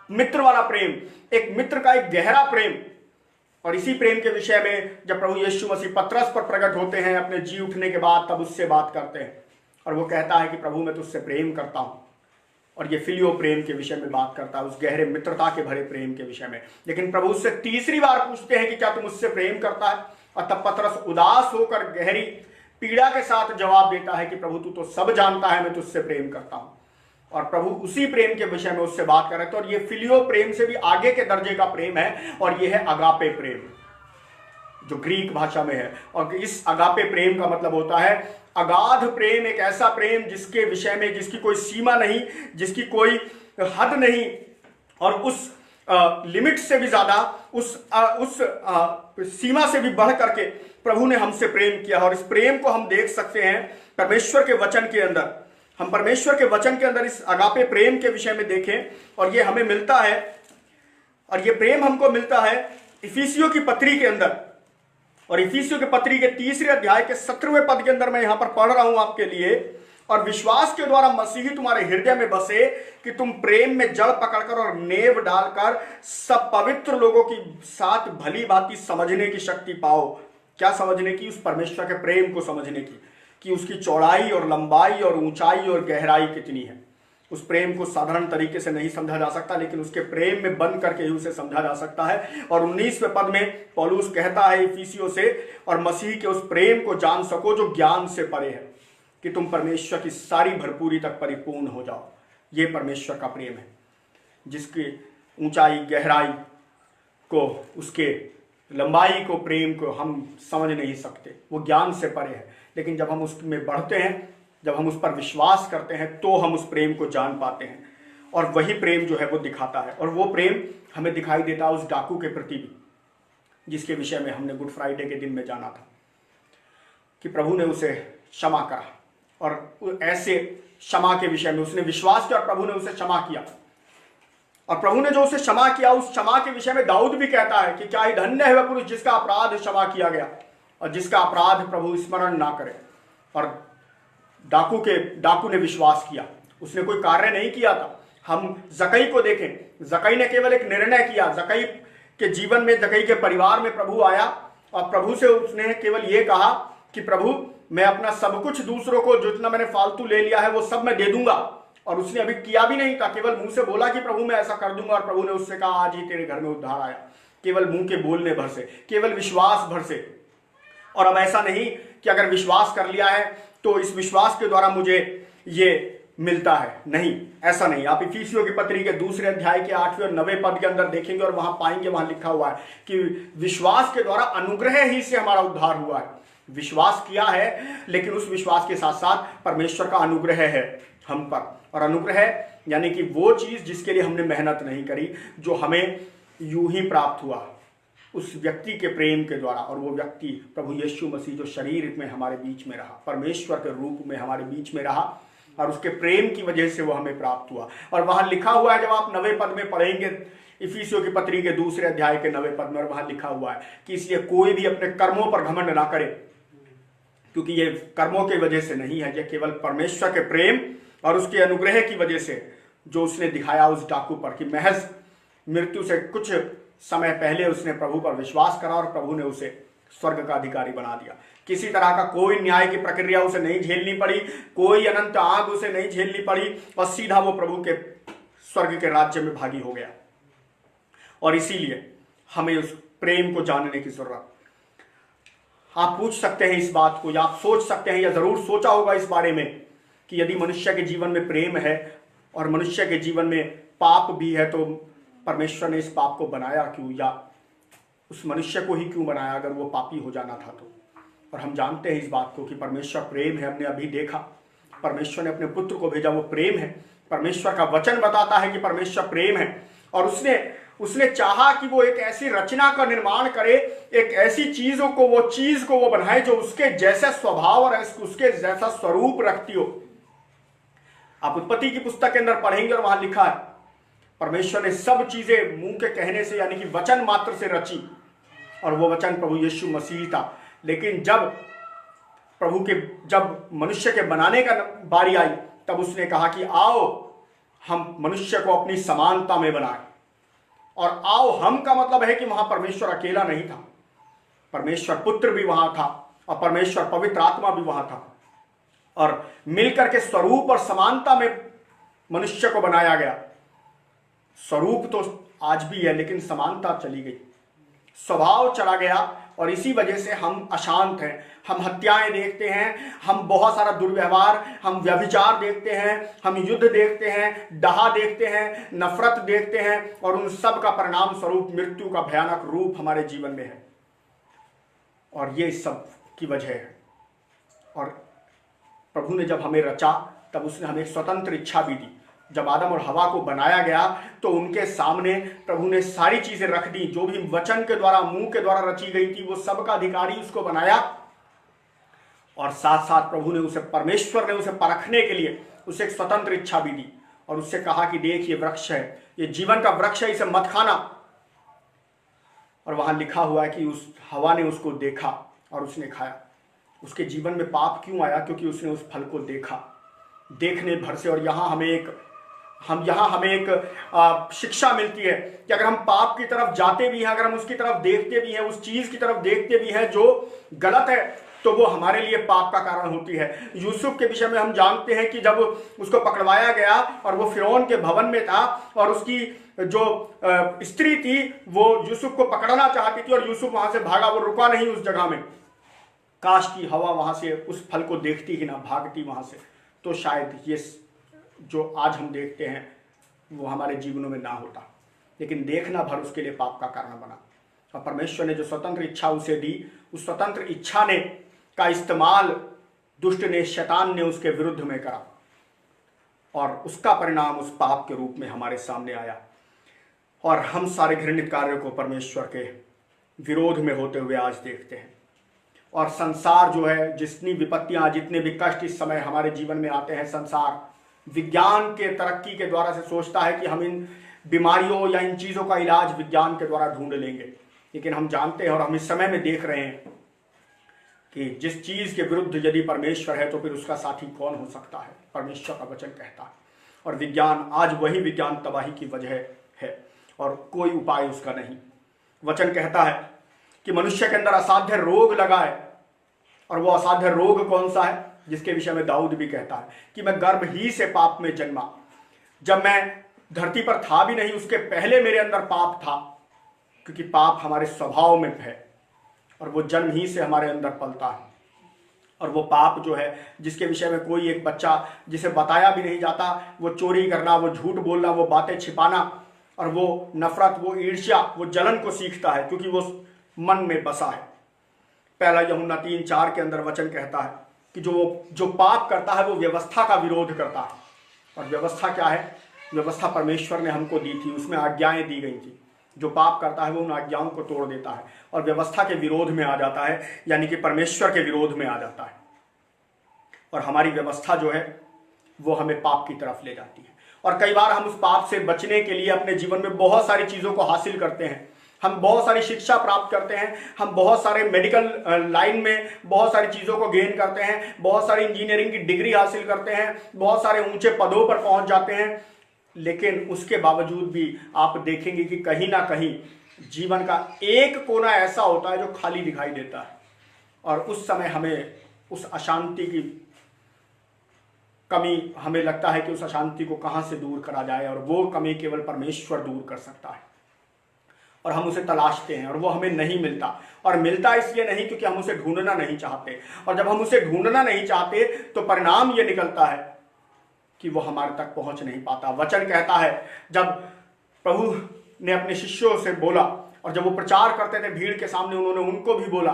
मित्र वाला प्रेम, एक मित्र का एक गहरा प्रेम। और इसी प्रेम के विषय में जब प्रभु यीशु मसीह पतरस पर प्रकट होते हैं अपने जी उठने के बाद, तब उससे बात करते हैं और वो कहता है कि प्रभु मैं तुझसे प्रेम करता हूं। और ये फिलियो प्रेम के विषय में बात करता है, उस गहरे मित्रता के भरे प्रेम के विषय में। लेकिन प्रभु उससे तीसरी बार पूछते हैं कि क्या तुम मुझसे प्रेम करता है? और तब पतरस उदास होकर गहरी पीड़ा के साथ जवाब देता है कि प्रभु तू तो सब जानता है, मैं तुझसे प्रेम करता हूं। और प्रभु उसी प्रेम के विषय में उससे बात कर रहे थे। और ये फिलियो प्रेम से भी आगे के दर्जे का प्रेम है और ये है अगापे प्रेम जो ग्रीक भाषा में है। और इस अगापे प्रेम का मतलब होता है अगाध प्रेम, एक ऐसा प्रेम जिसके विषय में जिसकी कोई सीमा नहीं, जिसकी कोई हद नहीं और उस लिमिट से भी ज्यादा, उस सीमा से भी बढ़ करके प्रभु ने हमसे प्रेम किया। और इस प्रेम को हम देख सकते हैं परमेश्वर के वचन के अंदर। हम परमेश्वर के वचन के अंदर इस अगापे प्रेम के विषय में देखें, और ये हमें मिलता है, और ये प्रेम हमको मिलता है इफिसियों की पत्री के अंदर। और इफिसियों के पत्री के 3 अध्याय के 17वें पद के अंदर मैं यहां पर पढ़ रहा हूं आपके लिए। और विश्वास के द्वारा मसीही तुम्हारे हृदय में बसे, कि तुम प्रेम में जड़ पकड़कर और नेव डालकर सब पवित्र लोगों की साथ भली भांति समझने की शक्ति पाओ। क्या समझने की? उस परमेश्वर के प्रेम को समझने की, कि उसकी चौड़ाई और लंबाई और ऊंचाई और गहराई कितनी है। उस प्रेम को साधारण तरीके से नहीं समझा जा सकता, लेकिन उसके प्रेम में बंद करके ही उसे समझा जा सकता है। और 19वें पद में पौलुस कहता है इफिसियों से, और मसीह के उस प्रेम को जान सको जो ज्ञान से परे है, कि तुम परमेश्वर की सारी भरपूरी तक परिपूर्ण हो जाओ। ये परमेश्वर का प्रेम है, जिसकी ऊंचाई गहराई को, उसके लंबाई को, प्रेम को हम समझ नहीं सकते, वो ज्ञान से परे है। लेकिन जब हम उसमें बढ़ते हैं, जब हम उस पर विश्वास करते हैं, तो हम उस प्रेम को जान पाते हैं। और वही प्रेम जो है वो दिखाता है, और वो प्रेम हमें दिखाई देता है उस डाकू के प्रति भी, जिसके विषय में हमने गुड फ्राइडे के दिन में जाना था, कि प्रभु ने उसे क्षमा करा। और ऐसे क्षमा के विषय में उसने विश्वास किया और प्रभु ने उसे क्षमा किया। और प्रभु ने जो उसे क्षमा किया, उस क्षमा के विषय में दाऊद भी कहता है कि क्या ही धन्य है वह पुरुष जिसका अपराध क्षमा किया गया और जिसका अपराध प्रभु स्मरण ना करे। और डाकू ने विश्वास किया, उसने कोई कार्य नहीं किया था। हम जकई को देखें, जकई ने केवल एक निर्णय किया। जकई के जीवन में, जकई के परिवार में प्रभु आया, और प्रभु से उसने केवल ये कहा कि प्रभु, मैं अपना सब कुछ दूसरों को, जितना मैंने फालतू ले लिया है वो सब मैं दे दूंगा। और उसने अभी किया भी नहीं था, केवल मुंह से बोला कि प्रभु मैं ऐसा कर दूंगा, और प्रभु ने उससे कहा आज ही तेरे घर में उद्धार आया। केवल मुंह के बोलने भर से, केवल विश्वास भर से। और अब ऐसा नहीं कि अगर विश्वास कर लिया है तो इस विश्वास के द्वारा मुझे ये मिलता है, नहीं, ऐसा नहीं। आप इफिसियों की पत्री के 2 अध्याय के 8वें और 9वें पद के अंदर देखेंगे और वहां पाएंगे, वहां लिखा हुआ है कि विश्वास के द्वारा अनुग्रह ही से हमारा उद्धार हुआ है। विश्वास किया है, लेकिन उस विश्वास के साथ साथ परमेश्वर का अनुग्रह है हम पर। और अनुग्रह यानी कि वो चीज जिसके लिए हमने मेहनत नहीं करी, जो हमें यूं ही प्राप्त हुआ उस व्यक्ति के प्रेम के द्वारा। और वो व्यक्ति प्रभु यीशु मसीह, जो शरीर में हमारे बीच में रहा, परमेश्वर के रूप में हमारे बीच में रहा, और उसके प्रेम की वजह से वो हमें प्राप्त हुआ। और वहां लिखा हुआ है, जब आप 9वें पद में पढ़ेंगे इफिसियों की पत्री के 2 अध्याय के 9वें पद में, और वहां लिखा हुआ है कि इसलिए कोई भी अपने कर्मों पर घमंड ना करे, क्योंकि ये कर्मों की वजह से नहीं है, ये केवल परमेश्वर के प्रेम और उसके अनुग्रह की वजह से, जो उसने दिखाया उस डाकू पर, कि महज मृत्यु से कुछ समय पहले उसने प्रभु पर विश्वास करा और प्रभु ने उसे स्वर्ग का अधिकारी बना दिया। किसी तरह का कोई न्याय की प्रक्रिया उसे नहीं झेलनी पड़ी, कोई अनंत आग उसे नहीं झेलनी पड़ी, और सीधा वो प्रभु के स्वर्ग के राज्य में भागी हो गया। और इसीलिए हमें उस प्रेम को जानने की जरूरत। आप पूछ सकते हैं इस बात को, या आप सोच सकते हैं, या जरूर सोचा होगा इस बारे में, कि यदि मनुष्य के जीवन में प्रेम है और मनुष्य के जीवन में पाप भी है, तो परमेश्वर ने इस पाप को बनाया क्यों, या उस मनुष्य को ही क्यों बनाया अगर वो पापी हो जाना था तो। और हम जानते हैं इस बात को कि परमेश्वर प्रेम है। हमने अभी देखा, परमेश्वर ने अपने पुत्र को भेजा, वो प्रेम है। परमेश्वर का वचन बताता है कि परमेश्वर प्रेम है, और उसने चाहा कि वो एक ऐसी रचना का निर्माण करे, एक ऐसी चीज को वो बनाए जो उसके जैसा स्वभाव और उसके जैसा स्वरूप रखती हो। आप उत्पत्ति की पुस्तक के अंदर पढ़ेंगे और वहां लिखा है, परमेश्वर ने सब चीजें मुंह के कहने से, यानी कि वचन मात्र से रची, और वो वचन प्रभु यीशु मसीह था। लेकिन जब मनुष्य के बनाने का बारी आई, तब उसने कहा कि आओ हम मनुष्य को अपनी समानता में बनाएं। और आओ हम का मतलब है कि वहां परमेश्वर अकेला नहीं था, परमेश्वर पुत्र भी वहां था, और परमेश्वर पवित्र आत्मा भी वहां था, और मिलकर के स्वरूप और समानता में मनुष्य को बनाया गया। स्वरूप तो आज भी है, लेकिन समानता चली गई, स्वभाव चला गया, और इसी वजह से हम अशांत हैं। हम हत्याएं देखते हैं, हम बहुत सारा दुर्व्यवहार, हम व्यभिचार देखते हैं, हम युद्ध देखते हैं, डहा देखते हैं, नफरत देखते हैं, और उन सब का परिणाम स्वरूप मृत्यु का भयानक रूप हमारे जीवन में है। और ये सब की वजह है। और प्रभु ने जब हमें रचा, तब उसने हमें स्वतंत्र इच्छा भी दी। जब आदम और हवा को बनाया गया, तो उनके सामने प्रभु ने सारी चीजें रख दी, जो भी वचन के द्वारा, मुंह के द्वारा रची गई थी, वो सबका अधिकारी उसको बनाया। और साथ साथ प्रभु ने परमेश्वर ने उसे परखने के लिए उसे एक स्वतंत्र इच्छा भी दी और उससे कहा कि देख, ये वृक्ष है, ये जीवन का वृक्ष है, इसे मत खाना। और वहां लिखा हुआ है कि उस हवा ने उसको देखा और उसने खाया। उसके जीवन में पाप क्यों आया? क्योंकि उसने उस फल को देखा, देखने भर से। और यहाँ हमें एक शिक्षा मिलती है कि अगर हम पाप की तरफ जाते भी हैं, अगर हम उसकी तरफ देखते भी हैं, उस चीज की तरफ देखते भी हैं जो गलत है, तो वो हमारे लिए पाप का कारण होती है। यूसुफ के विषय में हम जानते हैं कि जब उसको पकड़वाया गया और वो फिरौन के भवन में था और उसकी जो स्त्री थी वो यूसुफ को पकड़ना चाहती थी और यूसुफ वहां से भागा, वो रुका नहीं उस जगह में। काश की हवा वहां से उस फल को देखती ही ना, भागती वहां से, तो शायद ये जो आज हम देखते हैं वो हमारे जीवनों में ना होता। लेकिन देखना भर उसके लिए पाप का कारण बना। और परमेश्वर ने जो स्वतंत्र इच्छा उसे दी, उस स्वतंत्र इच्छा ने का इस्तेमाल दुष्ट ने, शैतान ने उसके विरुद्ध में करा और उसका परिणाम उस पाप के रूप में हमारे सामने आया। और हम सारे घृणित कार्यों को परमेश्वर के विरोध में होते हुए आज देखते हैं। और संसार जो है, जितनी विपत्तियां, जितने भी कष्ट इस समय हमारे जीवन में आते हैं, संसार विज्ञान के तरक्की के द्वारा से सोचता है कि हम इन बीमारियों या इन चीज़ों का इलाज विज्ञान के द्वारा ढूंढ लेंगे। लेकिन हम जानते हैं और हम इस समय में देख रहे हैं कि जिस चीज़ के विरुद्ध यदि परमेश्वर है तो फिर उसका साथी कौन हो सकता है? परमेश्वर का वचन कहता है। और विज्ञान, आज वही विज्ञान तबाही की वजह है और कोई उपाय उसका नहीं। वचन कहता है कि मनुष्य के अंदर असाध्य रोग लगा है। और वो असाध्य रोग कौन सा है? जिसके विषय में दाऊद भी कहता है कि मैं गर्भ ही से पाप में जन्मा, जब मैं धरती पर था भी नहीं उसके पहले मेरे अंदर पाप था। क्योंकि पाप हमारे स्वभाव में है और वो जन्म ही से हमारे अंदर पलता है। और वो पाप जो है, जिसके विषय में कोई एक बच्चा जिसे बताया भी नहीं जाता, वो चोरी करना, वो झूठ बोलना, वो बातें छिपाना और वो नफरत, वो ईर्ष्या, वो जलन को सीखता है क्योंकि वो मन में बसा है। पहला यूहन्ना 3:4 के अंदर वचन कहता है कि जो पाप करता है वो व्यवस्था का विरोध करता है। और व्यवस्था क्या है? व्यवस्था परमेश्वर ने हमको दी थी, उसमें आज्ञाएं दी गई थी। जो पाप करता है वो उन आज्ञाओं को तोड़ देता है और व्यवस्था के विरोध में आ जाता है, यानी कि परमेश्वर के विरोध में आ जाता है। और हमारी व्यवस्था जो है वो हमें पाप की तरफ ले जाती है। और कई बार हम उस पाप से बचने के लिए अपने जीवन में बहुत सारी चीज़ों को हासिल करते हैं। हम बहुत सारी शिक्षा प्राप्त करते हैं, हम बहुत सारे मेडिकल लाइन में बहुत सारी चीज़ों को गेन करते हैं, बहुत सारी इंजीनियरिंग की डिग्री हासिल करते हैं, बहुत सारे ऊंचे पदों पर पहुंच जाते हैं। लेकिन उसके बावजूद भी आप देखेंगे कि कहीं ना कहीं जीवन का एक कोना ऐसा होता है जो खाली दिखाई देता है। और उस समय हमें उस अशांति की कमी, हमें लगता है कि उस अशांति को कहाँ से दूर करा जाए, और वो कमी केवल परमेश्वर दूर कर सकता है। और हम उसे तलाशते हैं और वो हमें नहीं मिलता। और मिलता इसलिए नहीं क्योंकि हम उसे ढूंढना नहीं चाहते। और जब हम उसे ढूंढना नहीं चाहते तो परिणाम ये निकलता है कि वो हमारे तक पहुंच नहीं पाता। वचन कहता है, जब प्रभु ने अपने शिष्यों से बोला और जब वो प्रचार करते थे भीड़ के सामने, उन्होंने उनको भी बोला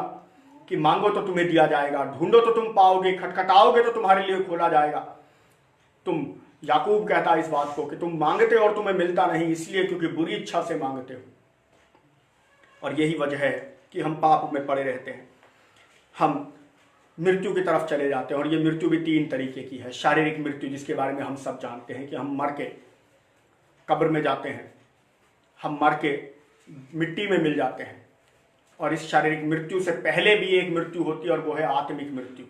कि मांगो तो तुम्हें दिया जाएगा, ढूंढो तो तुम पाओगे, खटखटाओगे तो तुम्हारे लिए खोला जाएगा। याकूब कहता है इस बात को कि तुम मांगते और तुम्हें मिलता नहीं, इसलिए क्योंकि बुरी इच्छा से मांगते हो। और यही वजह है कि हम पाप में पड़े रहते हैं, हम मृत्यु की तरफ चले जाते हैं। और ये मृत्यु भी 3 तरीके की है। शारीरिक मृत्यु, जिसके बारे में हम सब जानते हैं कि हम मर के कब्र में जाते हैं, हम मर के मिट्टी में मिल जाते हैं। और इस शारीरिक मृत्यु से पहले भी एक मृत्यु होती है और वो है आत्मिक मृत्यु।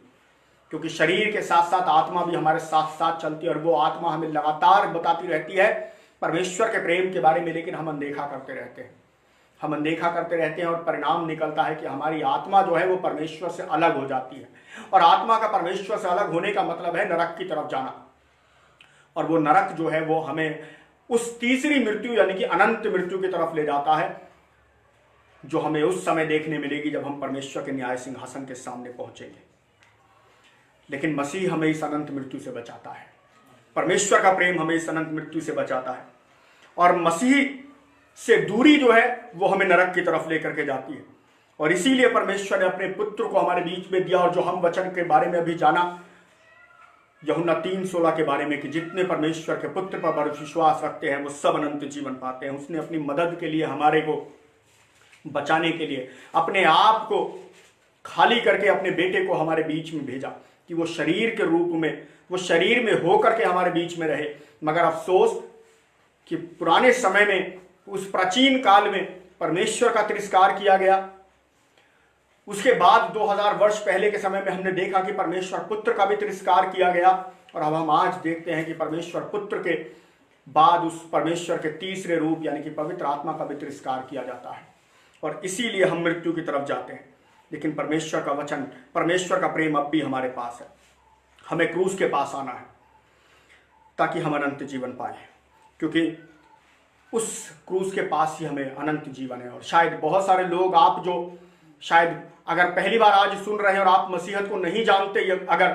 क्योंकि शरीर के साथ साथ आत्मा भी हमारे साथ साथ चलती है और वो आत्मा हमें लगातार बताती रहती है परमेश्वर के प्रेम के बारे में, लेकिन हम अनदेखा करते रहते हैं। हम अनदेखा करते रहते हैं और परिणाम निकलता है कि हमारी आत्मा जो है वो परमेश्वर से अलग हो जाती है। और आत्मा का परमेश्वर से अलग होने का मतलब है नरक की तरफ जाना। और वो नरक जो है वो हमें उस तीसरी मृत्यु यानी कि अनंत मृत्यु की तरफ ले जाता है, जो हमें उस समय देखने मिलेगी जब हम परमेश्वर के न्याय सिंहासन के सामने पहुंचेंगे। लेकिन मसीह हमें इस अनंत मृत्यु से बचाता है। परमेश्वर का प्रेम हमें इस अनंत मृत्यु से बचाता है। और मसीह से दूरी जो है वो हमें नरक की तरफ लेकर के जाती है। और इसीलिए परमेश्वर ने अपने पुत्र को हमारे बीच में दिया। और जो हम वचन के बारे में अभी जाना यूहन्ना 3:16 के बारे में कि जितने परमेश्वर के पुत्र पर विश्वास रखते हैं वो सब अनंत जीवन पाते हैं। उसने अपनी मदद के लिए, हमारे को बचाने के लिए अपने आप को खाली करके अपने बेटे को हमारे बीच में भेजा कि वो शरीर के रूप में वो शरीर में होकर के हमारे बीच में रहे। मगर अफसोस कि पुराने समय में, उस प्राचीन काल में परमेश्वर का तिरस्कार किया गया। उसके बाद 2000 वर्ष पहले के समय में हमने देखा कि परमेश्वर पुत्र का भी तिरस्कार किया गया, और अब हम आज देखते हैं कि परमेश्वर पुत्र के बाद उस परमेश्वर के तीसरे रूप यानी कि पवित्र आत्मा का भी तिरस्कार किया जाता है, और इसीलिए हम मृत्यु की तरफ जाते हैं। लेकिन परमेश्वर का वचन, परमेश्वर का प्रेम अब भी हमारे पास है। हमें क्रूस के पास आना है ताकि हम अनंत जीवन पाए, क्योंकि उस क्रूस के पास ही हमें अनंत जीवन है। और शायद बहुत सारे लोग, आप जो शायद अगर पहली बार आज सुन रहे हैं और आप मसीहत को नहीं जानते अगर,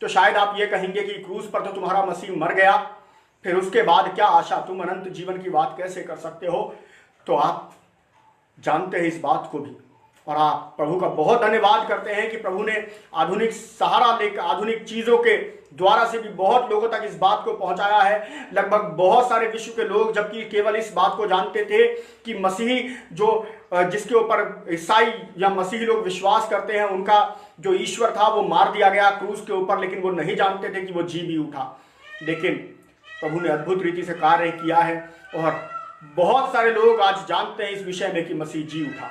तो शायद आप ये कहेंगे कि क्रूस पर तो तुम्हारा मसीह मर गया, फिर उसके बाद क्या आशा, तुम अनंत जीवन की बात कैसे कर सकते हो। तो आप जानते हैं इस बात को भी, और आप प्रभु का बहुत धन्यवाद करते हैं कि प्रभु ने आधुनिक सहारा लेकर, आधुनिक चीज़ों के द्वारा से भी बहुत लोगों तक इस बात को पहुंचाया है। लगभग बहुत सारे विश्व के लोग, जबकि केवल इस बात को जानते थे कि मसीही जो जिसके ऊपर ईसाई या मसीही लोग विश्वास करते हैं, उनका जो ईश्वर था वो मार दिया गया क्रूस के ऊपर, लेकिन वो नहीं जानते थे कि वो जी भी उठा। लेकिन प्रभु ने अद्भुत रीति से कार्य किया है, और बहुत सारे लोग आज जानते हैं इस विषय में कि मसीह जी उठा,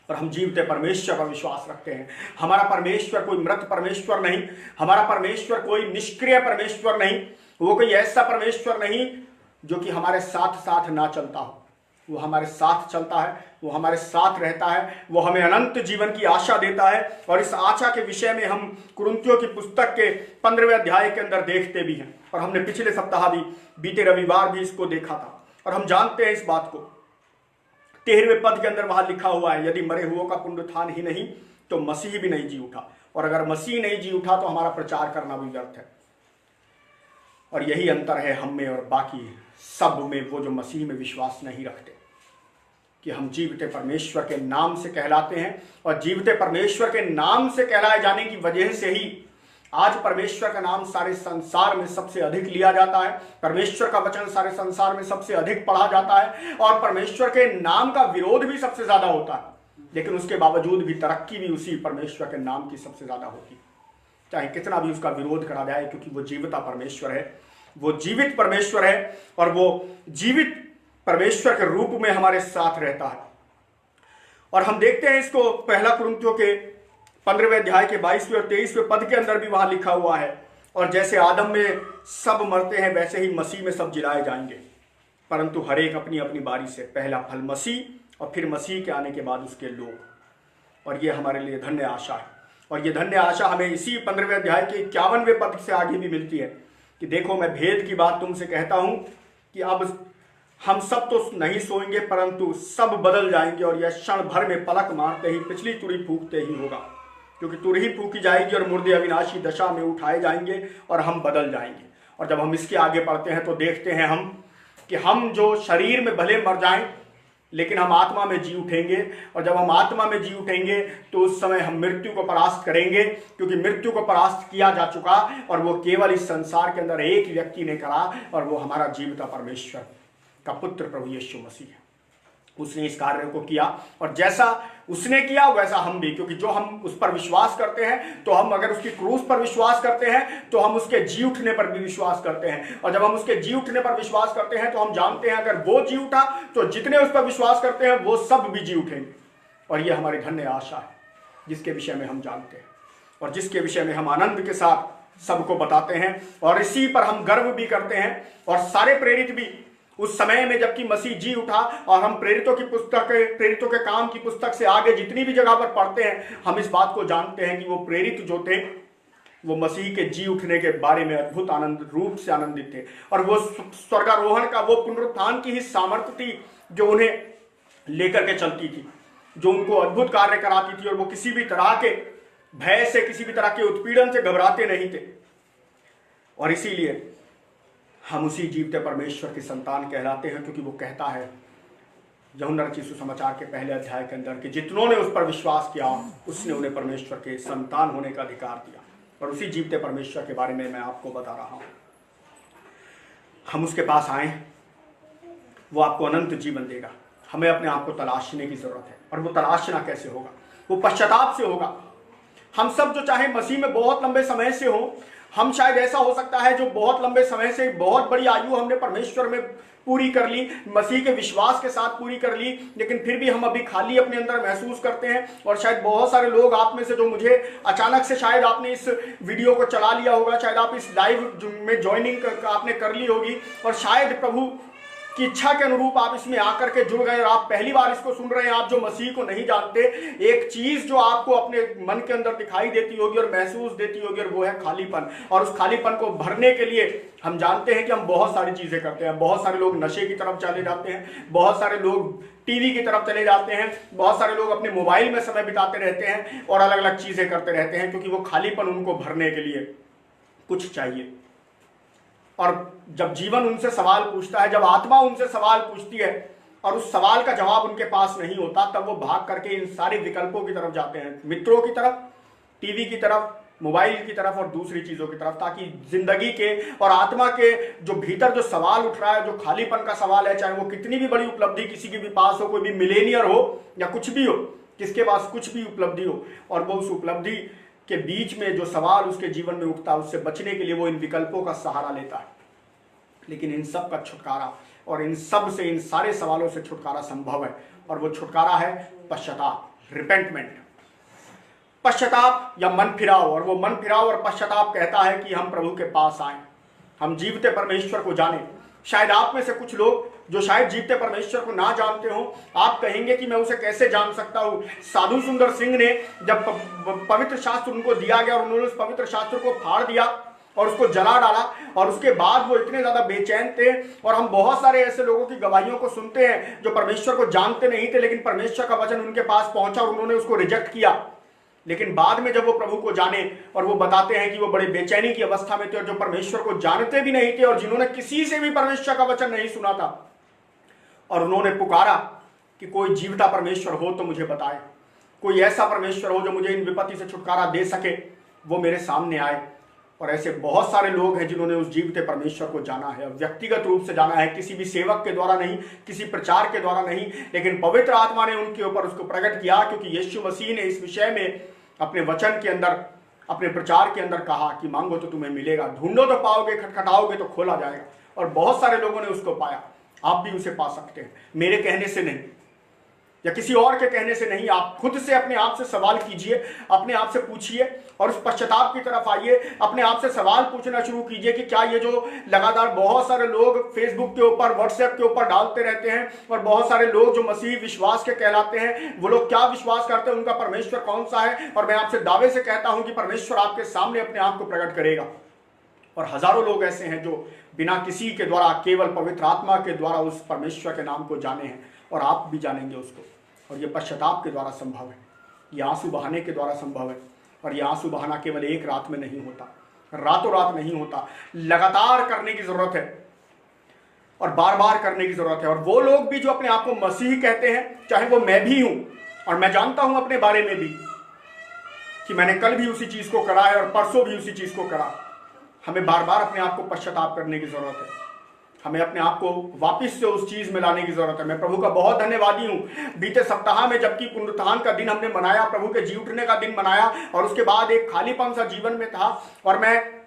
और हम जीवते परमेश्वर पर विश्वास रखते हैं। हमारा परमेश्वर कोई मृत परमेश्वर नहीं, हमारा परमेश्वर कोई निष्क्रिय परमेश्वर नहीं, वो कोई ऐसा परमेश्वर नहीं जो कि हमारे साथ साथ ना चलता हो। वो हमारे साथ चलता है, वो हमारे साथ रहता है, वो हमें अनंत जीवन की आशा देता है। और इस आशा के विषय में हम कुरिन्थियों की पुस्तक के 15वें अध्याय के अंदर देखते भी हैं, और हमने पिछले सप्ताह भी, बीते रविवार भी इसको देखा था। और हम जानते हैं इस बात को, 13वें पद के अंदर वहां लिखा हुआ है, यदि मरे हुओं का पुनरुत्थान ही नहीं तो मसीह भी नहीं जी उठा, और अगर मसीह नहीं जी उठा तो हमारा प्रचार करना भी व्यर्थ है। और यही अंतर है हम में और बाकी सब में, वो जो मसीह में विश्वास नहीं रखते, कि हम जीवते परमेश्वर के नाम से कहलाते हैं, और जीवते परमेश्वर के नाम से कहलाए जाने की वजह से ही आज परमेश्वर का नाम सारे संसार में सबसे अधिक लिया जाता है, परमेश्वर का वचन सारे संसार में सबसे अधिक पढ़ा जाता है, और परमेश्वर के नाम का विरोध भी सबसे ज्यादा होता है। लेकिन उसके बावजूद भी तरक्की भी उसी परमेश्वर के नाम की सबसे ज्यादा होती है, चाहे कितना भी उसका विरोध करा जाए, क्योंकि वो जीविता परमेश्वर है, वो जीवित परमेश्वर है, और वो जीवित परमेश्वर के रूप में हमारे साथ रहता है। और हम देखते हैं इसको पहला कुरिन्थियों के 15वें अध्याय के 22वें और 23वें पद के अंदर भी वहां लिखा हुआ है, और जैसे आदम में सब मरते हैं वैसे ही मसीह में सब जिलाए जाएंगे, परंतु हर एक अपनी अपनी बारी से, पहला फल मसीह और फिर मसीह के आने के बाद उसके लोग। और ये हमारे लिए धन्य आशा है, और ये धन्य आशा हमें इसी 15वें अध्याय के 51वें पद से आगे भी मिलती है कि देखो मैं भेद की बात तुमसे कहता हूं कि अब हम सब तो नहीं सोएंगे, परंतु सब बदल जाएंगे, और यह क्षण भर में पलक मारते ही पिछली तुरही फूंकते ही होगा, क्योंकि तुरही फूंकी जाएगी और मुर्दे अविनाशी दशा में उठाए जाएंगे और हम बदल जाएंगे। और जब हम इसके आगे पढ़ते हैं तो देखते हैं हम कि हम जो शरीर में भले मर जाएं, लेकिन हम आत्मा में जी उठेंगे, और जब हम आत्मा में जी उठेंगे तो उस समय हम मृत्यु को परास्त करेंगे, क्योंकि मृत्यु को परास्त किया जा चुका, और वो केवल इस संसार के अंदर एक व्यक्ति ने करा, और वो हमारा जीविता परमेश्वर का पुत्र प्रभु यीशु मसीह है। उसने इस कार्य को किया, और जैसा उसने किया वैसा हम भी, क्योंकि जो हम उस पर विश्वास करते हैं, तो हम अगर उसकी क्रूस पर विश्वास करते हैं तो हम उसके जी उठने पर भी विश्वास करते हैं, और जब हम उसके जी उठने पर विश्वास करते हैं तो हम जानते हैं अगर वो जी उठा तो जितने उस पर विश्वास करते हैं वो सब भी जी उठेंगे। और ये हमारी धन्य आशा है, जिसके विषय में हम जानते हैं, और जिसके विषय में हम आनंद के साथ सबको बताते हैं, और इसी पर हम गर्व भी करते हैं। और सारे प्रेरित भी उस समय में जबकि मसीह जी उठा, और हम प्रेरितों की पुस्तक, प्रेरितों के काम की पुस्तक से आगे जितनी भी जगह पर पढ़ते हैं, हम इस बात को जानते हैं कि वो प्रेरित जो थे वो मसीह के जी उठने के बारे में अद्भुत आनंद रूप से आनंदित थे, और वो स्वर्गारोहण का, वो पुनरुत्थान की ही सामर्थ्य थी जो उन्हें लेकर के चलती थी, जो उनको अद्भुत कार्य कराती थी, और वो किसी भी तरह के भय से, किसी भी तरह के उत्पीड़न से घबराते नहीं थे। और इसीलिए हम उसी जीवते परमेश्वर की संतान कहलाते हैं, क्योंकि वो कहता है यूहन्ना रचित सुसमाचार के पहले अध्याय के अंदर कि जितनों ने उस पर विश्वास किया उसने उन्हें परमेश्वर के संतान होने का अधिकार दिया। और उसी जीवते परमेश्वर के बारे में मैं आपको बता रहा हूं। हम उसके पास आए, वो आपको अनंत जीवन देगा। हमें अपने आप को तलाशने की जरूरत है, और वो तलाशना कैसे होगा? वो पश्चाताप से होगा। हम सब जो चाहे मसीह में बहुत लंबे समय से हो, हम शायद ऐसा हो सकता है जो बहुत लंबे समय से बहुत बड़ी आयु हमने परमेश्वर में पूरी कर ली, मसीह के विश्वास के साथ पूरी कर ली, लेकिन फिर भी हम अभी खाली अपने अंदर महसूस करते हैं। और शायद बहुत सारे लोग आप में से जो मुझे अचानक से शायद आपने इस वीडियो को चला लिया होगा, शायद आप इस लाइव में ज्वाइनिंग आपने कर ली होगी और शायद प्रभु की इच्छा के अनुरूप आप इसमें आकर के जुड़ गए और आप पहली बार इसको सुन रहे हैं। आप जो मसीह को नहीं जानते, एक चीज जो आपको अपने मन के अंदर दिखाई देती होगी और महसूस देती होगी, और वो है खालीपन। और उस खालीपन को भरने के लिए हम जानते हैं कि हम बहुत सारी चीजें करते हैं। बहुत सारे लोग नशे की तरफ चले जाते हैं, बहुत सारे लोग टीवी की तरफ चले जाते हैं, बहुत सारे लोग अपने मोबाइल में समय बिताते रहते हैं और अलग अलग चीजें करते रहते हैं, क्योंकि वो खालीपन उनको भरने के लिए कुछ चाहिए। और जब जीवन उनसे सवाल पूछता है, जब आत्मा उनसे सवाल पूछती है और उस सवाल का जवाब उनके पास नहीं होता, तब वो भाग करके इन सारे विकल्पों की तरफ जाते हैं, मित्रों की तरफ, टीवी की तरफ, मोबाइल की तरफ और दूसरी चीजों की तरफ, ताकि जिंदगी के और आत्मा के जो भीतर जो सवाल उठ रहा है, जो खालीपन का सवाल है, चाहे वो कितनी भी बड़ी उपलब्धि किसी के भी पास हो, कोई भी मिलेनियर हो या कुछ भी हो, किसके पास कुछ भी उपलब्धि हो, और वो उस उपलब्धि के बीच में जो सवाल उसके जीवन में उठता है, उससे बचने के लिए वो इन विकल्पों का सहारा लेता है। लेकिन इन सब का छुटकारा और इन सब से, इन सारे सवालों से छुटकारा संभव है, और वो छुटकारा है पश्चाताप, रिपेंटमेंट, पश्चाताप या मन फिराव। और वो मन फिराव और पश्चाताप कहता है कि हम प्रभु के पास आए, हम जीवते परमेश्वर को जाने। शायद आप में से कुछ लोग जो शायद जीवते परमेश्वर को ना जानते हो, आप कहेंगे कि मैं उसे कैसे जान सकता हूं। साधु सुंदर सिंह ने जब पवित्र शास्त्र उनको दिया गया और उन्होंने उस पवित्र शास्त्र को फाड़ दिया और उसको जला डाला, और उसके बाद वो इतने ज्यादा बेचैन थे। और हम बहुत सारे ऐसे लोगों की गवाहियों को सुनते हैं जो परमेश्वर को जानते नहीं थे, लेकिन परमेश्वर का वचन उनके पास पहुंचा और उन्होंने उसको रिजेक्ट किया। लेकिन बाद में जब वो प्रभु को जाने, और वो बताते हैं कि वो बड़े बेचैनी की अवस्था में थे, और जो परमेश्वर को जानते भी नहीं थे और जिन्होंने किसी से भी परमेश्वर का वचन नहीं सुना था, और उन्होंने पुकारा कि कोई जीवता परमेश्वर हो तो मुझे बताए, कोई ऐसा परमेश्वर हो जो मुझे इन विपत्ति से छुटकारा दे सके, वो मेरे सामने आए। और ऐसे बहुत सारे लोग हैं जिन्होंने उस जीवते परमेश्वर को जाना है, व्यक्तिगत रूप से जाना है, किसी भी सेवक के द्वारा नहीं, किसी प्रचार के द्वारा नहीं, लेकिन पवित्र आत्मा ने उनके ऊपर उसको प्रकट किया, क्योंकि यीशु मसीह ने इस विषय में अपने वचन के अंदर, अपने प्रचार के अंदर कहा कि मांगो तो तुम्हें मिलेगा, ढूंढो तो पाओगे, खटखटाओगे तो खोला जाएगा। और बहुत सारे लोगों ने उसको पाया। आप भी उसे पा सकते हैं, मेरे कहने से नहीं या किसी और के कहने से नहीं। आप खुद से अपने आप से सवाल कीजिए, अपने आप से पूछिए और उस पश्चाताप की तरफ आइए। अपने आप से सवाल पूछना शुरू कीजिए कि क्या ये जो लगातार बहुत सारे लोग फेसबुक के ऊपर, व्हाट्सएप के ऊपर डालते रहते हैं, और बहुत सारे लोग जो मसीह विश्वास के कहलाते हैं, वो लोग क्या विश्वास करते हैं, उनका परमेश्वर कौन सा है। और मैं आपसे दावे से कहता हूं कि परमेश्वर आपके सामने अपने आप को प्रकट करेगा। और हजारों लोग ऐसे हैं जो बिना किसी के द्वारा, केवल पवित्र आत्मा के द्वारा उस परमेश्वर के नाम को जाने हैं, और आप भी जानेंगे उसको। और ये पश्चाताप के द्वारा संभव है, ये आंसू बहाने के द्वारा संभव है। और ये आंसू बहाना केवल एक रात में नहीं होता, रातों रात नहीं होता, लगातार करने की जरूरत है और बार बार करने की जरूरत है। और वो लोग भी जो अपने आप को मसीही कहते हैं, चाहे वो मैं भी हूं, और मैं जानता हूं अपने बारे में भी कि मैंने कल भी उसी चीज को करा है और परसों भी उसी चीज को करा। हमें बार बार अपने आप को पश्चाताप करने की जरूरत है, हमें अपने आप को वापस से उस चीज में लाने की जरूरत है। मैं प्रभु का बहुत धन्यवादी हूं। बीते सप्ताह में जबकि पुनरुत्थान का दिन हमने मनाया, प्रभु के जी उठने का दिन मनाया, और उसके बाद एक खालीपन सा जीवन में था, और मैं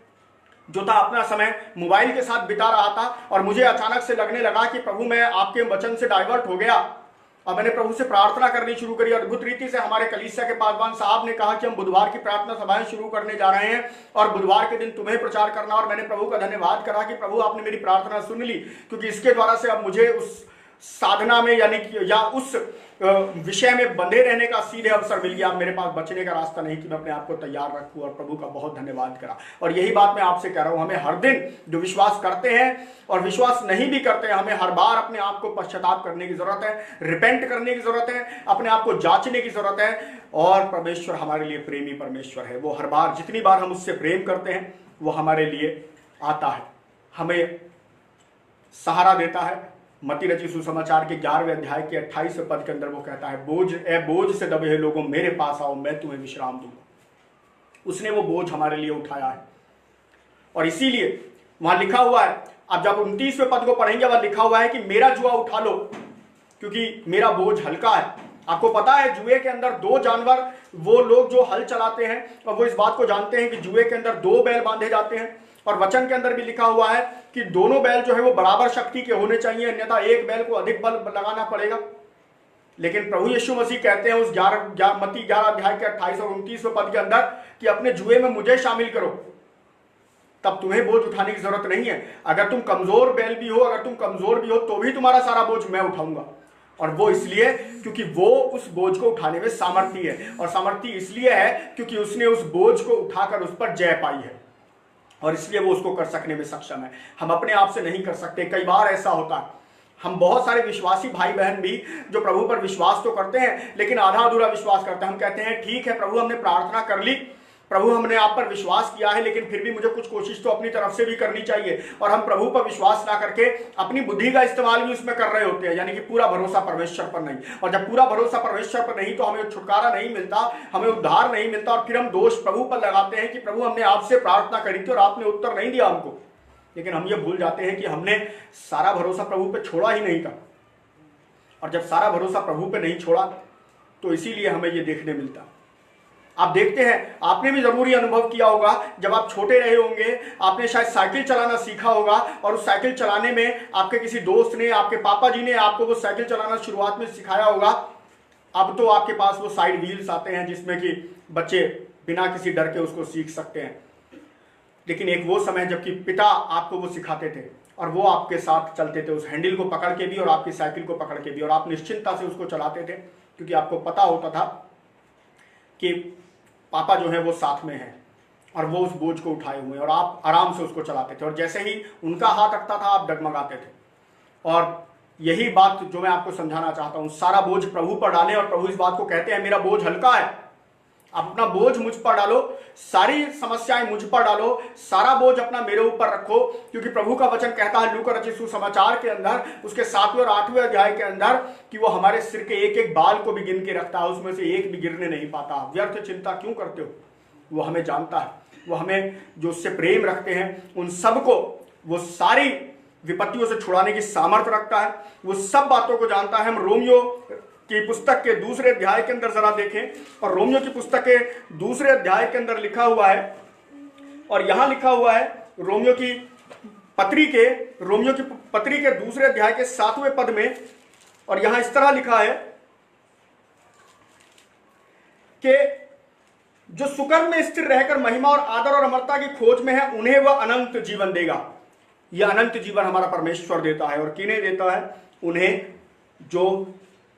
जो था अपना समय मोबाइल के साथ बिता रहा था, और मुझे अचानक से लगने लगा कि प्रभु मैं आपके वचन से डाइवर्ट हो गया। और मैंने प्रभु से प्रार्थना करनी शुरू करी। अद्भुत रीति से हमारे कलीसिया के पासवान साहब ने कहा कि हम बुधवार की प्रार्थना सभाएं शुरू करने जा रहे हैं और बुधवार के दिन तुम्हें प्रचार करना। और मैंने प्रभु का धन्यवाद करा कि प्रभु आपने मेरी प्रार्थना सुन ली, क्योंकि इसके द्वारा से अब मुझे उस साधना में यानी कि या उस विषय में बंधे रहने का सीधे अवसर मिल गया। मेरे पास बचने का रास्ता नहीं कि मैं अपने आप को तैयार रखूं। और प्रभु का बहुत धन्यवाद करा। और यही बात मैं आपसे कह रहा हूं, हमें हर दिन जो विश्वास करते हैं और विश्वास नहीं भी करते हैं, हमें हर बार अपने आप को पश्चाताप करने की जरूरत है, रिपेंट करने की जरूरत है, अपने आप को जांचने की जरूरत है। और परमेश्वर हमारे लिए प्रेमी परमेश्वर है। वो हर बार, जितनी बार हम उससे प्रेम करते हैं, वो हमारे लिए आता है, हमें सहारा देता है। मत्ती रची सुसमाचार के 11वें अध्याय के 28वें पद के अंदर वो कहता है, बोझ से दबे हुए लोगों मेरे पास आओ, मैं तुम्हें विश्राम दूंगा। उसने वो बोझ हमारे लिए उठाया है। और इसीलिए वहां लिखा हुआ है, आप जब 29वें पद को पढ़ेंगे, वहां लिखा हुआ है कि मेरा जुआ उठा लो क्योंकि मेरा बोझ हल्का है। आपको पता है जुए के अंदर दो जानवर, वो लोग जो हल चलाते हैं और वो इस बात को जानते हैं कि जुए के अंदर दो बैल बांधे जाते हैं, और वचन के अंदर भी लिखा हुआ है कि दोनों बैल जो है वो बराबर शक्ति के होने चाहिए, अन्यथा एक बैल को अधिक बल लगाना पड़ेगा। लेकिन प्रभु यीशु मसीह कहते हैं उस मत्ती 11 अध्याय के 28 और 29वें पद के अंदर कि अपने जुए में मुझे शामिल करो, तब तुम्हें बोझ उठाने की जरूरत नहीं है। अगर तुम कमजोर बैल भी हो, अगर तुम कमजोर भी हो, तो भी तुम्हारा सारा बोझ मैं उठाऊंगा। और वो इसलिए क्योंकि वो उस बोझ को उठाने में सामर्थी है, और सामर्थी इसलिए है क्योंकि उसने उस बोझ को उठाकर उस पर जय पाई है, और इसलिए वो उसको कर सकने में सक्षम है। हम अपने आप से नहीं कर सकते। कई बार ऐसा होता है, हम बहुत सारे विश्वासी भाई बहन भी जो प्रभु पर विश्वास तो करते हैं, लेकिन आधा अधूरा विश्वास करते हैं। हम कहते हैं ठीक है प्रभु, हमने प्रार्थना कर ली, प्रभु हमने आप पर विश्वास किया है, लेकिन फिर भी मुझे कुछ कोशिश तो अपनी तरफ से भी करनी चाहिए। और हम प्रभु पर विश्वास ना करके अपनी बुद्धि का इस्तेमाल भी उसमें कर रहे होते हैं, यानी कि पूरा भरोसा परमेश्वर पर नहीं। और जब पूरा भरोसा परमेश्वर पर नहीं, तो हमें छुटकारा नहीं मिलता, हमें उद्धार नहीं मिलता, और फिर हम दोष प्रभु पर लगाते हैं कि प्रभु हमने आपसे प्रार्थना करी थी और आपने उत्तर नहीं दिया हमको। लेकिन हम ये भूल जाते हैं कि हमने सारा भरोसा प्रभु पे छोड़ा ही नहीं था, और जब सारा भरोसा प्रभु पे नहीं छोड़ा तो इसीलिए हमें ये देखने मिलता। आप देखते हैं, आपने भी जरूरी अनुभव किया होगा, जब आप छोटे रहे होंगे, आपने शायद साइकिल चलाना सीखा होगा, और उस साइकिल चलाने में आपके किसी दोस्त ने, आपके पापा जी ने आपको वो साइकिल चलाना शुरुआत में सिखाया होगा। अब तो आपके पास वो साइड व्हील्स आते हैं जिसमें कि बच्चे बिना किसी डर के उसको सीख सकते हैं। लेकिन एक वो समय जबकि पिता आपको वो सिखाते थे, और वो आपके साथ चलते थे, उस हैंडल को पकड़ के भी और आपकी साइकिल को पकड़ के भी, और आप निश्चिंतता से उसको चलाते थे, क्योंकि आपको पता होता था कि पापा जो है वो साथ में है और वो उस बोझ को उठाए हुए हैं, और आप आराम से उसको चलाते थे। और जैसे ही उनका हाथ रखता था आप डगमगाते थे। और यही बात जो मैं आपको समझाना चाहता हूं, सारा बोझ प्रभु पर डालें। और प्रभु इस बात को कहते हैं मेरा बोझ हल्का है, आप अपना बोझ मुझ पर डालो, सारी समस्याएं मुझ पर डालो, सारा बोझ अपना मेरे ऊपर रखो। क्योंकि प्रभु का वचन कहता है लूका रचित सुसमाचार के अंदर, उसके 7वें और 8वें अध्याय के अंदर, कि वो हमारे सिर के एक एक बाल को भी गिन के रखता है, उसमें से एक भी गिरने नहीं पाता। व्यर्थ चिंता क्यों करते हो? वो हमें जानता है, वो हमें जो उससे प्रेम रखते हैं उन सबको वो सारी विपत्तियों से छुड़ाने की सामर्थ्य रखता है, वो सब बातों को जानता है। हम रोमियो की पुस्तक के 2 अध्याय के अंदर जरा देखें, और रोमियो की पुस्तक के 2 अध्याय के अंदर लिखा हुआ है, और यहां लिखा हुआ है रोमियो की पत्री के 2 अध्याय के 7वें पद में, और यहां इस तरह लिखा है कि जो सुकर्म में स्थिर रहकर महिमा और आदर और अमरता की खोज में है, उन्हें वह अनंत जीवन देगा। यह अनंत जीवन हमारा परमेश्वर देता है, और किन्हें देता है? उन्हें जो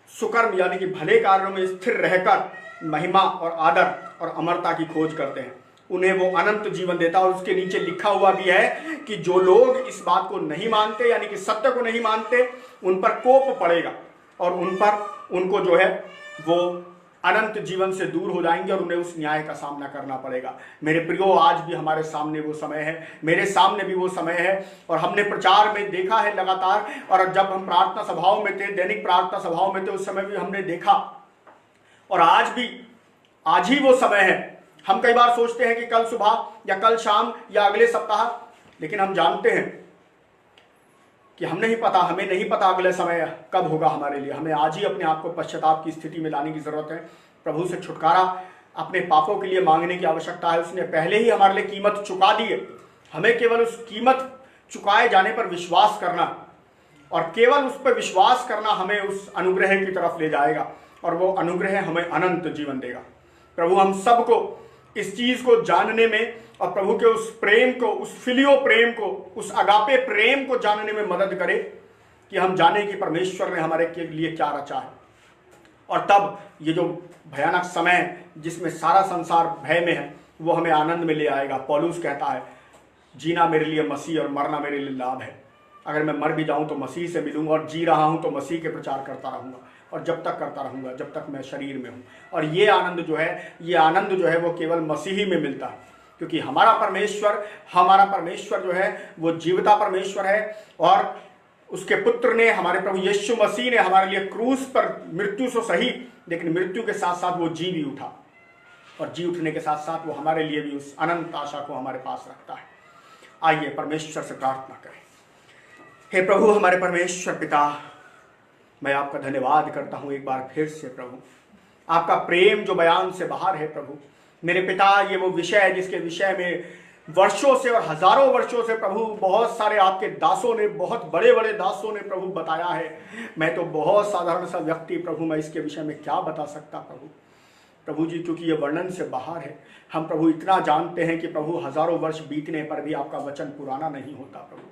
सुकर्म यानी कि भले कार्यों में स्थिर रहकर महिमा और आदर और अमरता की खोज करते हैं, उन्हें वो अनंत जीवन देता है। और उसके नीचे लिखा हुआ भी है कि जो लोग इस बात को नहीं मानते, यानी कि सत्य को नहीं मानते, उन पर कोप पड़ेगा, और उनको जो है वो अनंत जीवन से दूर हो जाएंगे, और उन्हें उस न्याय का सामना करना पड़ेगा। मेरे प्रियो, आज भी हमारे सामने वो समय है, मेरे सामने भी वो समय है, और हमने प्रचार में देखा है लगातार। और जब हम प्रार्थना सभाओं में थे, दैनिक प्रार्थना सभाओं में थे, उस समय भी हमने देखा, और आज ही वो समय है। हम कई बार सोचते हैं कि कल सुबह या कल शाम या अगले सप्ताह, लेकिन हम जानते हैं कि हमें नहीं पता अगले समय कब होगा हमारे लिए। हमें आज ही अपने आप को पश्चाताप की स्थिति में लाने की जरूरत है। प्रभु से छुटकारा अपने पापों के लिए मांगने की आवश्यकता है। उसने पहले ही हमारे लिए कीमत चुका दी है, हमें केवल उस कीमत चुकाए जाने पर विश्वास करना, और केवल उस पर विश्वास करना हमें उस अनुग्रह की तरफ ले जाएगा, और वो अनुग्रह हमें अनंत जीवन देगा। प्रभु हम सबको इस चीज को जानने में, और प्रभु के उस प्रेम को, उस फिलियो प्रेम को, उस अगापे प्रेम को जानने में मदद करे, कि हम जाने कि परमेश्वर ने हमारे के लिए क्या रचा है। और तब ये जो भयानक समय जिसमें सारा संसार भय में है, वो हमें आनंद में ले आएगा। पौलुस कहता है जीना मेरे लिए मसीह और मरना मेरे लिए लाभ है। अगर मैं मर भी जाऊं तो मसीह से मिलूंगा, और जी रहा हूं तो मसीह के प्रचार करता रहूंगा, और जब तक करता रहूंगा जब तक मैं शरीर में हूं। और ये आनंद जो है वो केवल मसीही में मिलता है, क्योंकि हमारा परमेश्वर जो है वो जीवता परमेश्वर है, और उसके पुत्र ने, हमारे प्रभु यीशु मसीह ने हमारे लिए क्रूस पर मृत्यु से सही, लेकिन मृत्यु के साथ साथ वो जी भी उठा, और जी उठने के साथ साथ वो हमारे लिए भी उस अनंत आशा को हमारे पास रखता है। आइए परमेश्वर से प्रार्थना करें। हे प्रभु, हमारे परमेश्वर पिता, मैं आपका धन्यवाद करता हूँ एक बार फिर से प्रभु, आपका प्रेम जो बयान से बाहर है प्रभु। मेरे पिता, ये वो विषय है जिसके विषय में वर्षों से और हजारों वर्षों से प्रभु बहुत सारे आपके दासों ने, बहुत बड़े बड़े दासों ने प्रभु बताया है। मैं तो बहुत साधारण सा व्यक्ति प्रभु, मैं इसके विषय में क्या बता सकता प्रभु जी, क्योंकि ये वर्णन से बाहर है। हम प्रभु इतना जानते हैं कि प्रभु हजारों वर्ष बीतने पर भी आपका वचन पुराना नहीं होता प्रभु।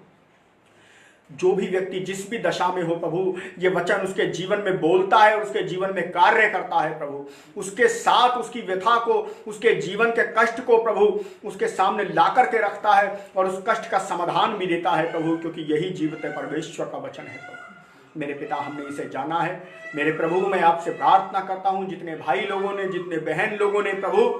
जो भी व्यक्ति जिस भी दशा में हो प्रभु, ये वचन उसके जीवन में बोलता है और उसके जीवन में कार्य करता है प्रभु। उसके साथ उसकी व्यथा को, उसके जीवन के कष्ट को प्रभु उसके सामने ला करके रखता है और उस कष्ट का समाधान भी देता है प्रभु, क्योंकि यही जीवित परमेश्वर का वचन है प्रभु। मेरे पिता, हमने इसे जाना है। मेरे प्रभु, मैं आपसे प्रार्थना करता हूँ, जितने भाई लोगों ने, जितने बहन लोगों ने प्रभु,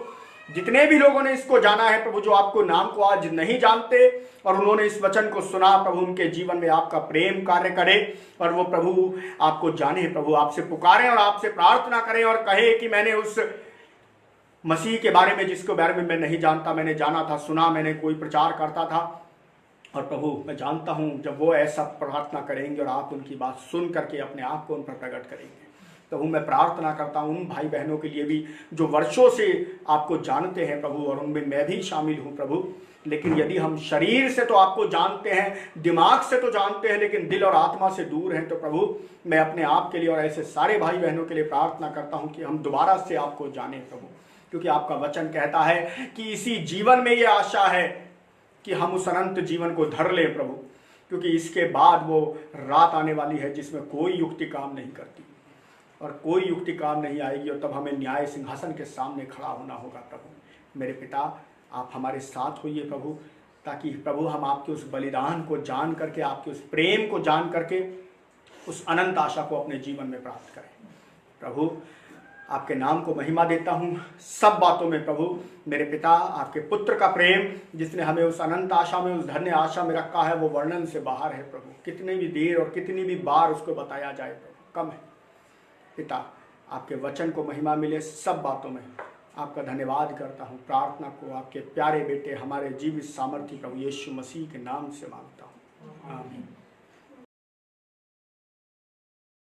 जितने भी लोगों ने इसको जाना है प्रभु, जो आपको नाम को आज नहीं जानते और उन्होंने इस वचन को सुना प्रभु, उनके जीवन में आपका प्रेम कार्य करे और वो प्रभु आपको जाने प्रभु, आपसे पुकारें और आपसे प्रार्थना करें और कहे कि मैंने उस मसीह के बारे में, जिसके बारे में मैं नहीं जानता, मैंने जाना था, सुना, मैंने कोई प्रचार करता था। और प्रभु मैं जानता हूं जब वो ऐसा प्रार्थना करेंगे और आप उनकी बात सुन करके अपने आप को उन पर प्रकट करेंगे, प्रभु मैं प्रार्थना करता हूं उन भाई बहनों के लिए भी जो वर्षों से आपको जानते हैं प्रभु, और उनमें मैं भी शामिल हूं प्रभु। लेकिन यदि हम शरीर से तो आपको जानते हैं, दिमाग से तो जानते हैं, लेकिन दिल और आत्मा से दूर हैं, तो प्रभु मैं अपने आप के लिए और ऐसे सारे भाई बहनों के लिए प्रार्थना करता हूं कि हम दोबारा से आपको जाने प्रभु, क्योंकि आपका वचन कहता है कि इसी जीवन में ये आशा है कि हम उस अनंत जीवन को धर लें प्रभु, क्योंकि इसके बाद वो रात आने वाली है जिसमें कोई युक्ति काम नहीं करती और कोई युक्ति काम नहीं आएगी, और तब हमें न्याय सिंहासन के सामने खड़ा होना होगा प्रभु। मेरे पिता, आप हमारे साथ होइए प्रभु, ताकि प्रभु हम आपके उस बलिदान को जान करके, आपके उस प्रेम को जान करके उस अनंत आशा को अपने जीवन में प्राप्त करें प्रभु। आपके नाम को महिमा देता हूँ सब बातों में प्रभु। मेरे पिता, आपके पुत्र का प्रेम जिसने हमें उस अनंत आशा में, उस धन्य आशा में रखा है, वो वर्णन से बाहर है प्रभु। कितनी भी देर और कितनी भी बार उसको बताया जाए प्रभु, कम है। पिता, आपके वचन को महिमा मिले सब बातों में। आपका धन्यवाद करता हूँ। प्रार्थना को आपके प्यारे बेटे, हमारे जीवित सामर्थ्य प्रभु यीशु मसीह के नाम से मांगता हूँ, आमीन।